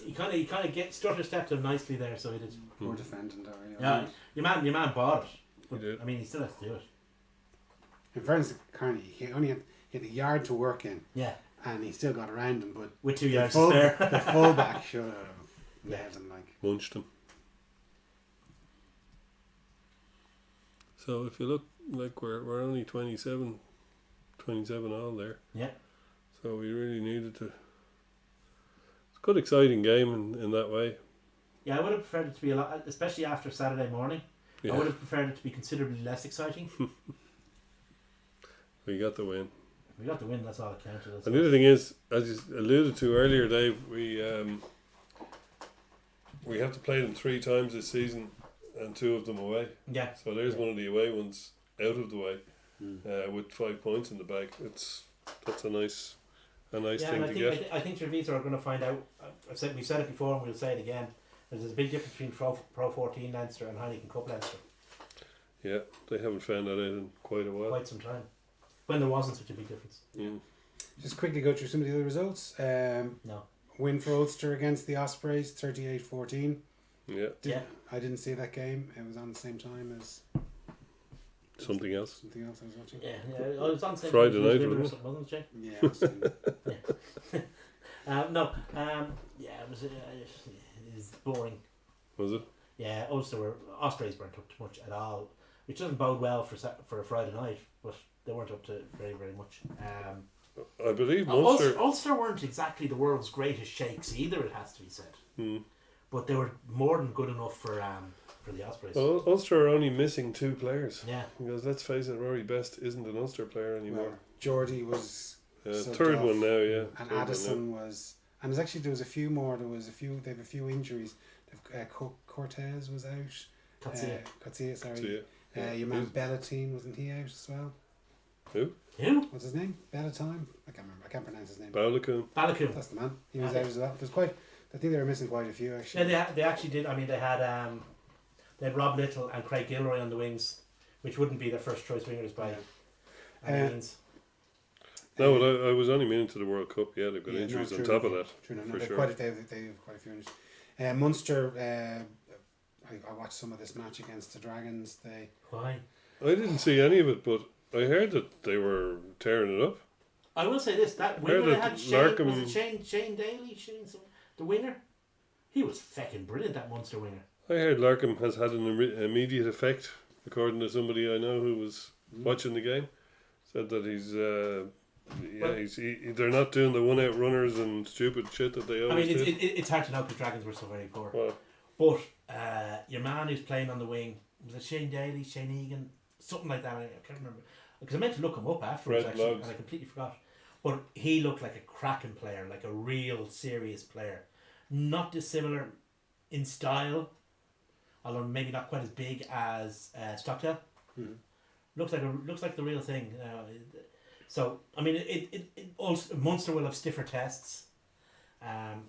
He kind of stutter stepped him nicely there, so he did. Poor defending there. Yeah, your man bought it. But, He did. I mean, he still has to do it. In fairness to Carney, he only had a yard to work in, Yeah, and he still got around him. But with 2 the, yards to spare. the fullback should have nailed him. Like Munched him. So, if you look, like we're only 27 all there. Yeah. So, we really needed to. It's a good, exciting game in that way. Yeah, I would have preferred it to be a lot, especially after Saturday morning. Yeah. I would have preferred it to be considerably less exciting. We got the win. We got the win, that's all that counted. And the other thing is, as you alluded to earlier, Dave, we have to play them 3 times this season, and 2 of them away. Yeah. So there's Yeah. one of the away ones out of the way, with 5 points in the bag. That's a nice Yeah, thing and to get. I think Treviso are going to find out. We've said it before and we'll say it again. There's a big difference between Pro 14 Leinster and Heineken Cup Leinster. Yeah, they haven't found that out in quite a while. Quite some time. When there wasn't such a big difference. Mm. just quickly go through some of the other results. No. Win for Ulster against the Ospreys, 38-14. Yeah, Yeah. I didn't see that game. It was on the same time as something else. something else I was watching. Yeah. It was on Friday night, wasn't wasn't it? Wasn't it, Yeah, I was seeing Jay? Yeah, it was boring. Was it? Yeah, Ospreys weren't up to much at all, which doesn't bode well for a Friday night, but they weren't up to very, very much. I believe Munster. Ulster weren't exactly the world's greatest shakes either, it has to be said. Mm. But they were more than good enough for the Ospreys. Well, Ulster are only missing 2 players. Yeah. Because let's face it, Rory Best isn't an Ulster player anymore. well, Geordie was subbed Third off, one now, yeah. and Third one Addison was, and there was a few more. They have a few injuries. Cortez was out. Coetzee, sorry. now. So, yeah. Your man Bellatine, wasn't he out as well? Who? What's his name? Bellatine? I can't remember. I can't pronounce his name. Balakoon. Balakoon. That's the man. He was Ah. out as well. There's quite. I think they were missing quite a few actually. Yeah, they actually did. I mean, they had Rob Little and Craig Gilroy on the wings, which wouldn't be their first choice wingers by any means. No, but I was only meaning to the World Cup. Yeah, they've got Yeah, no, injuries on true, top of yeah, that. True, no, for they've sure. they have quite a few injuries. Munster. I watched some of this match against the Dragons. Why? I didn't see any of it, but I heard that they were tearing it up. I will say this: that Heard winger they that had, Shane, was Larkham- it Shane Daly, the winger? He was feckin' brilliant. That Munster winger. I heard Larkham has had an immediate effect, according to somebody I know who was watching the game. said that he's Well- they're not doing the one out runners and stupid shit that they I always mean, do. it's hard to know because Dragons were so very poor. Well, But your man who's playing on the wing, was it Shane Daly, Shane Egan, something like that? I can't remember. Because I meant to look him up afterwards, Fred actually, Logs. and I completely forgot. But he looked like a cracking player, like a real serious player. Not dissimilar in style, although maybe not quite as big as Stockdale. Mhm. Looks like the real thing. So I mean, it also Munster will have stiffer tests.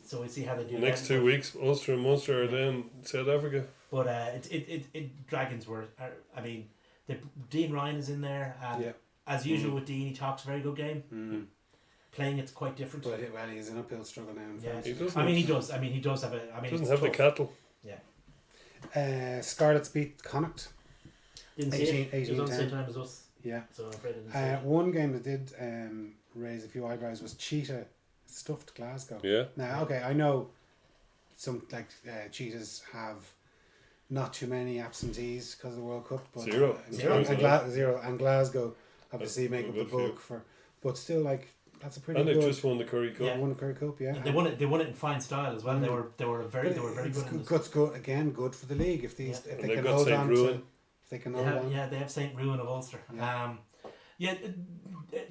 So we'll see how they do. next that. 2 weeks, Ulster and Munster are then South Africa. But it Dragons were. I mean, Dean Ryan is in there, and Yeah. as usual with Dean, he talks a very good game. Mm. Playing it's quite different. But well, he's an uphill struggle now. In Yeah. France. He doesn't. I mean, he does. I mean, he does have a. I mean, doesn't it's have the tough. cattle. Scarlets beat Connacht. Didn't see 18 it. It was on the 10. same time as us, Yeah. so I'm afraid I didn't see it. One game that did raise a few eyebrows was Cheetah stuffed Glasgow. Yeah. Now, okay, I know some Cheetahs have not too many absentees because of the World Cup, but Zero. Zero, and Glasgow obviously make up the good for you. bulk for. But still, like that's a pretty And they've good. just won the Curry Cup. Yeah. Won the Curry Cup, yeah. They won it. They won it in fine style as well. They were very But good it's in this. good again. Good for the league if these Yeah. if And they they've can got hold St. on Ruin. to. If they can They hold have, on. yeah, they have St. Ruin of Ulster. Yeah.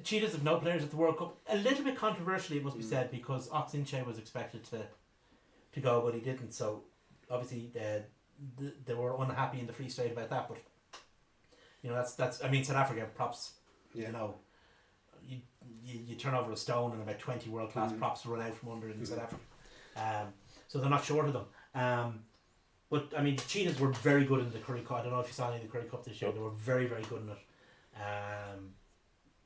Cheetahs have no players at the World Cup. A little bit controversially, it must be said, because Oxenche was expected to go, but he didn't. So obviously they were unhappy in the Free State about that. But you know that's I mean South Africa props. Yeah. You know, you turn over a stone and about 20 world class props run out from under in South Africa. So they're not short of them. But I mean, the Cheetahs were very good in the Curry Cup. I don't know if you saw any of the Curry Cup this year. They were very, very good in it.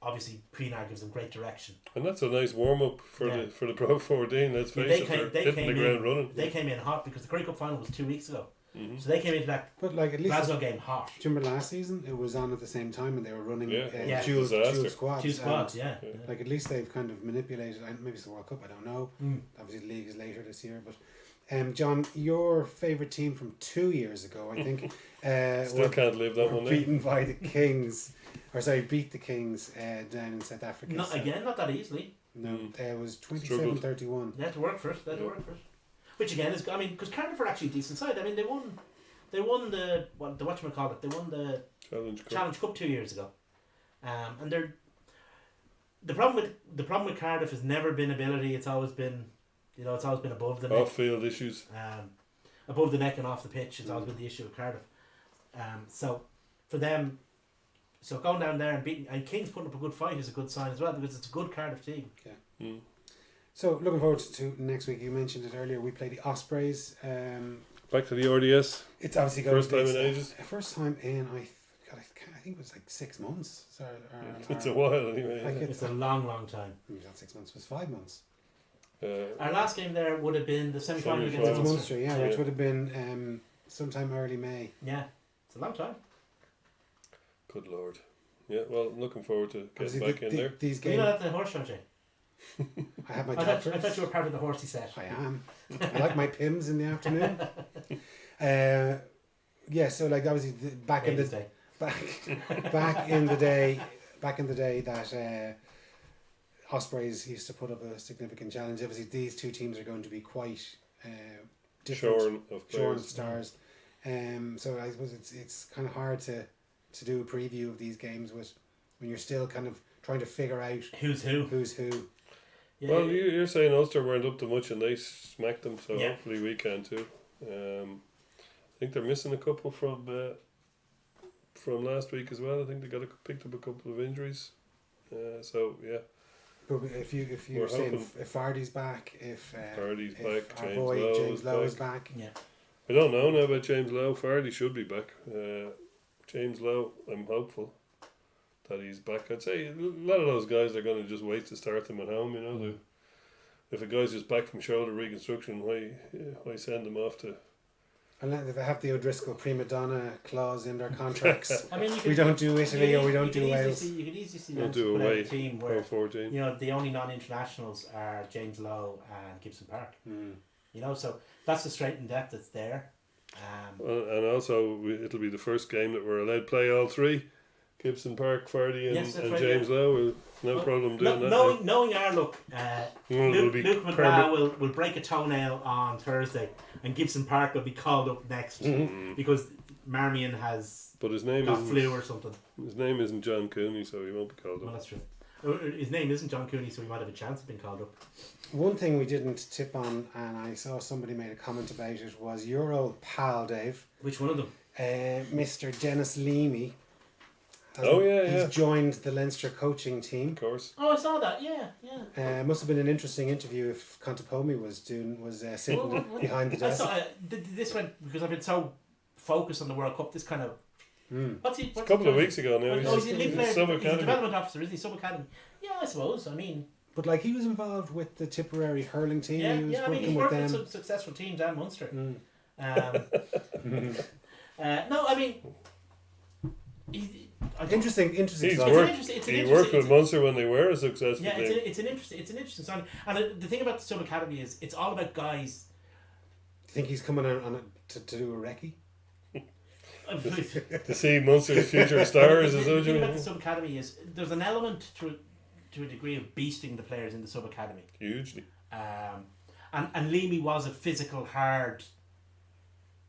Obviously, Pienaar gives them great direction. And that's a nice warm up for Yeah. the Pro 14. Let's Yeah, face it, they're hitting the ground running. They came in hot because the Curry Cup final was 2 weeks ago. Mhm. So they came into that But like at least Glasgow game hot. do you remember last season it was on at the same time and they were running Yeah. Yeah. dual Disaster. squads. Two squads, and, yeah. Like at least they've kind of manipulated. Maybe it's the World Cup. I don't know. Mm. Obviously, the league is later this year. But John, your favourite team from 2 years ago, I think, Still were, can't live that were one down. beaten by the Kings, or sorry, beat the Kings down in South Africa. Not So- again, not that easily. No, Mm. it was Struggled. 27-31. They had to work for it. They had to Yeah. work for it. Which again is, I mean, because Cardiff are actually a decent side. I mean, they won the whatchamacallit, they won the Challenge Cup. Challenge Cup 2 years ago, and they're the problem with Cardiff has never been ability. It's always been, it's always been above the neck, Off-field issues. above the neck and off the pitch. It's always been the issue with Cardiff. So for them, so going down there and beating and Kings putting up a good fight is a good sign as well because it's a good Cardiff team. Mm. So looking forward to next week. You mentioned it earlier. We play the Ospreys. Back to the RDS. It's obviously going First to be time in ages. First time in I think it was like 6 months. So, It's a while anyway. Like It's a long, long time. maybe not 6 months. It was 5 months. Our last game there would have been the semi-final against Semi-final. Munster. Munster, yeah, Yeah. which would have been sometime early May. Yeah, it's a long time. Good lord. Yeah, well, I'm looking forward to getting Obviously, back in there. These Were you games, not at the horse show, Jay? I have my I doctors. thought you were part of the horsey set. I am. I like my Pims in the afternoon. Yeah, so like obviously back in Ladies' the Day. back in the day that Ospreys used to put up a significant challenge. Obviously, these two teams are going to be quite different. Shorn of Shorn of players. stars. So I suppose it's kind of hard to do a preview of these games with when you're still kind of trying to figure out Who's who? who's who. Yeah, Well, you're saying Ulster weren't up to much and they smacked them, so Yeah. hopefully we can too. I think they're missing a couple from last week as well. I think they picked up a couple of injuries. So yeah, But if you're We're saying hoping. if Vardy's back, if Fardy's if back, our James boy Lowe James is Lowe is back. back, yeah. I don't know now about James Lowe. Fardy should be back. James Lowe, I'm hopeful that he's back. I'd say a lot of those guys are going to just wait to start them at home. If a guy's just back from shoulder reconstruction, why send them off to? and if they have the O'Driscoll prima donna clause in their contracts, I mean, you we could, don't do Italy or we don't do you Wales. could easily see We'll them do put out away a team Pro where 14. the only non-internationals are James Lowe and Gibson Park. Mm. So that's the strength and depth that's there. And also, it'll be the first game that we're allowed to play all three. Gibson Park, Fardy, and, Yes, that's and right, James Lowe will no problem doing that. Knowing our luck, It'll be Luke permanent. McGrath will break a toenail on Thursday, and Gibson Park will be called up next because Marmion has But his name got isn't flu or something. his name isn't John Cooney, so he won't be called Well, up. that's true. His name isn't John Cooney, so he might have a chance of being called up. One thing we didn't tip on, and I saw somebody made a comment about it, was your old pal, Dave, Which one of them? Mr. Dennis Leamy. Oh, yeah, He's yeah. joined the Leinster coaching team. Of course. Oh, I saw that. Yeah. Must have been an interesting interview if Contepomi was sitting Well, behind the I desk. saw this went because I've been so focused on the World Cup. This kind of what's he? A couple of weeks ago now. Oh, he's a league player. Sub He's a Academy. development officer, isn't he? Sub academy. Yeah, I suppose. I mean, But like he was involved with the Tipperary hurling team. yeah, He was yeah. I mean, working he's with worked with them. some successful teams and Munster. Mm. No, I mean, I don't- Interesting. He's Side. worked. It's an He interesting- worked with Munster when they were a successful Yeah, team. it's an interesting sign. And the thing about the Sub Academy is it's all about guys. Do you think he's coming out on it to do a recce? To see Munster's future stars, is that The what you thing about mean? the Sub Academy is there's an element to a degree of beasting the players in the Sub Academy. Hugely. And Leamy was a physical, hard.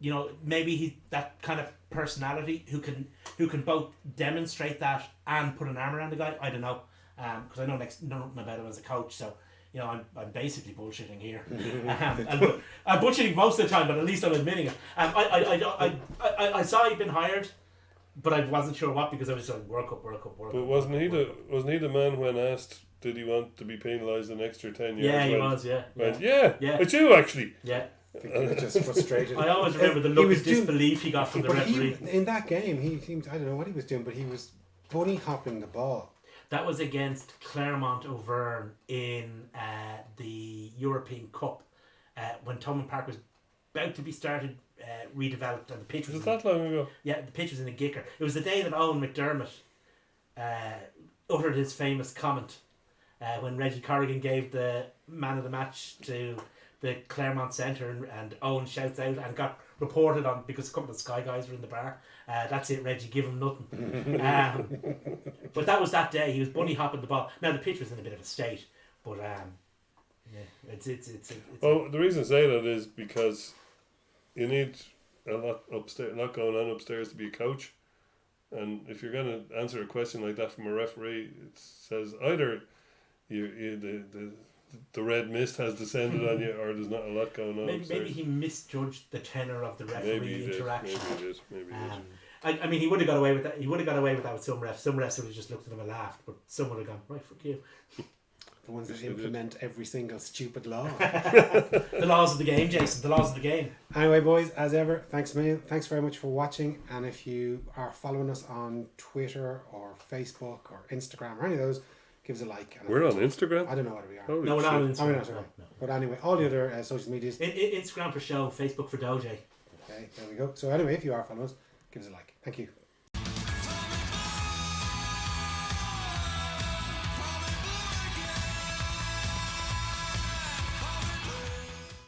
You know, maybe he that kind of personality who can both demonstrate that and put an arm around the guy. I don't know, because I know nothing about him as a coach. So you know, I'm basically bullshitting here. I'm bullshitting most of the time, but at least I'm admitting it. I saw he'd been hired, but I wasn't sure what because I was like World Cup. But wasn't he the man when asked did he want to be penalised an extra 10 years? Yeah, he went, was. Yeah, went, yeah, yeah, I do actually. yeah. I think he was just frustrated. I always remember the He look was of doing- disbelief he got from the But referee. in that game, he seemed, I don't know what he was doing, but he was bunny hopping the ball. That was against Claremont Auvergne in the European Cup when Thomond Park was about to be started, redeveloped, and the pitch Was was it that long ago? yeah, the pitch was in a gicker. It was the day that Owen McDermott uttered his famous comment when Reggie Corrigan gave the man of the match to the Claremont Centre, and Owen shouts out and got reported on because a couple of Sky guys were in the bar. That's it, Reggie, give him nothing. But that was that day. He was bunny hopping the ball. Now the pitch was in a bit of a state, but yeah, it's Well, the reason I say that is because you need a lot going on upstairs to be a coach, and if you're going to answer a question like that from a referee, it says either the red mist has descended on you, or there's not a lot going on upstairs. maybe he misjudged the tenor of the referee Maybe he did. interaction. Maybe he did. I mean, he would have got away with that. He would have got away with that with some refs. Some refs would have just looked at him and laughed, but some would have gone, right, fuck you. The ones that implement every single stupid law. The laws of the game, Jason. The laws of the game. Anyway, boys, as ever, thanks a million. Thanks very much for watching. And if you are following us on Twitter or Facebook or Instagram or any of those, give us a like. And We're on Instagram. I don't know what we are. Holy No, we're not on shit. Oh, we're Instagram. not, sorry. No. But anyway, all the other social medias. Instagram for show, Facebook for Doje. Okay, there we go. So anyway, if you are following us, give us a like. Thank you.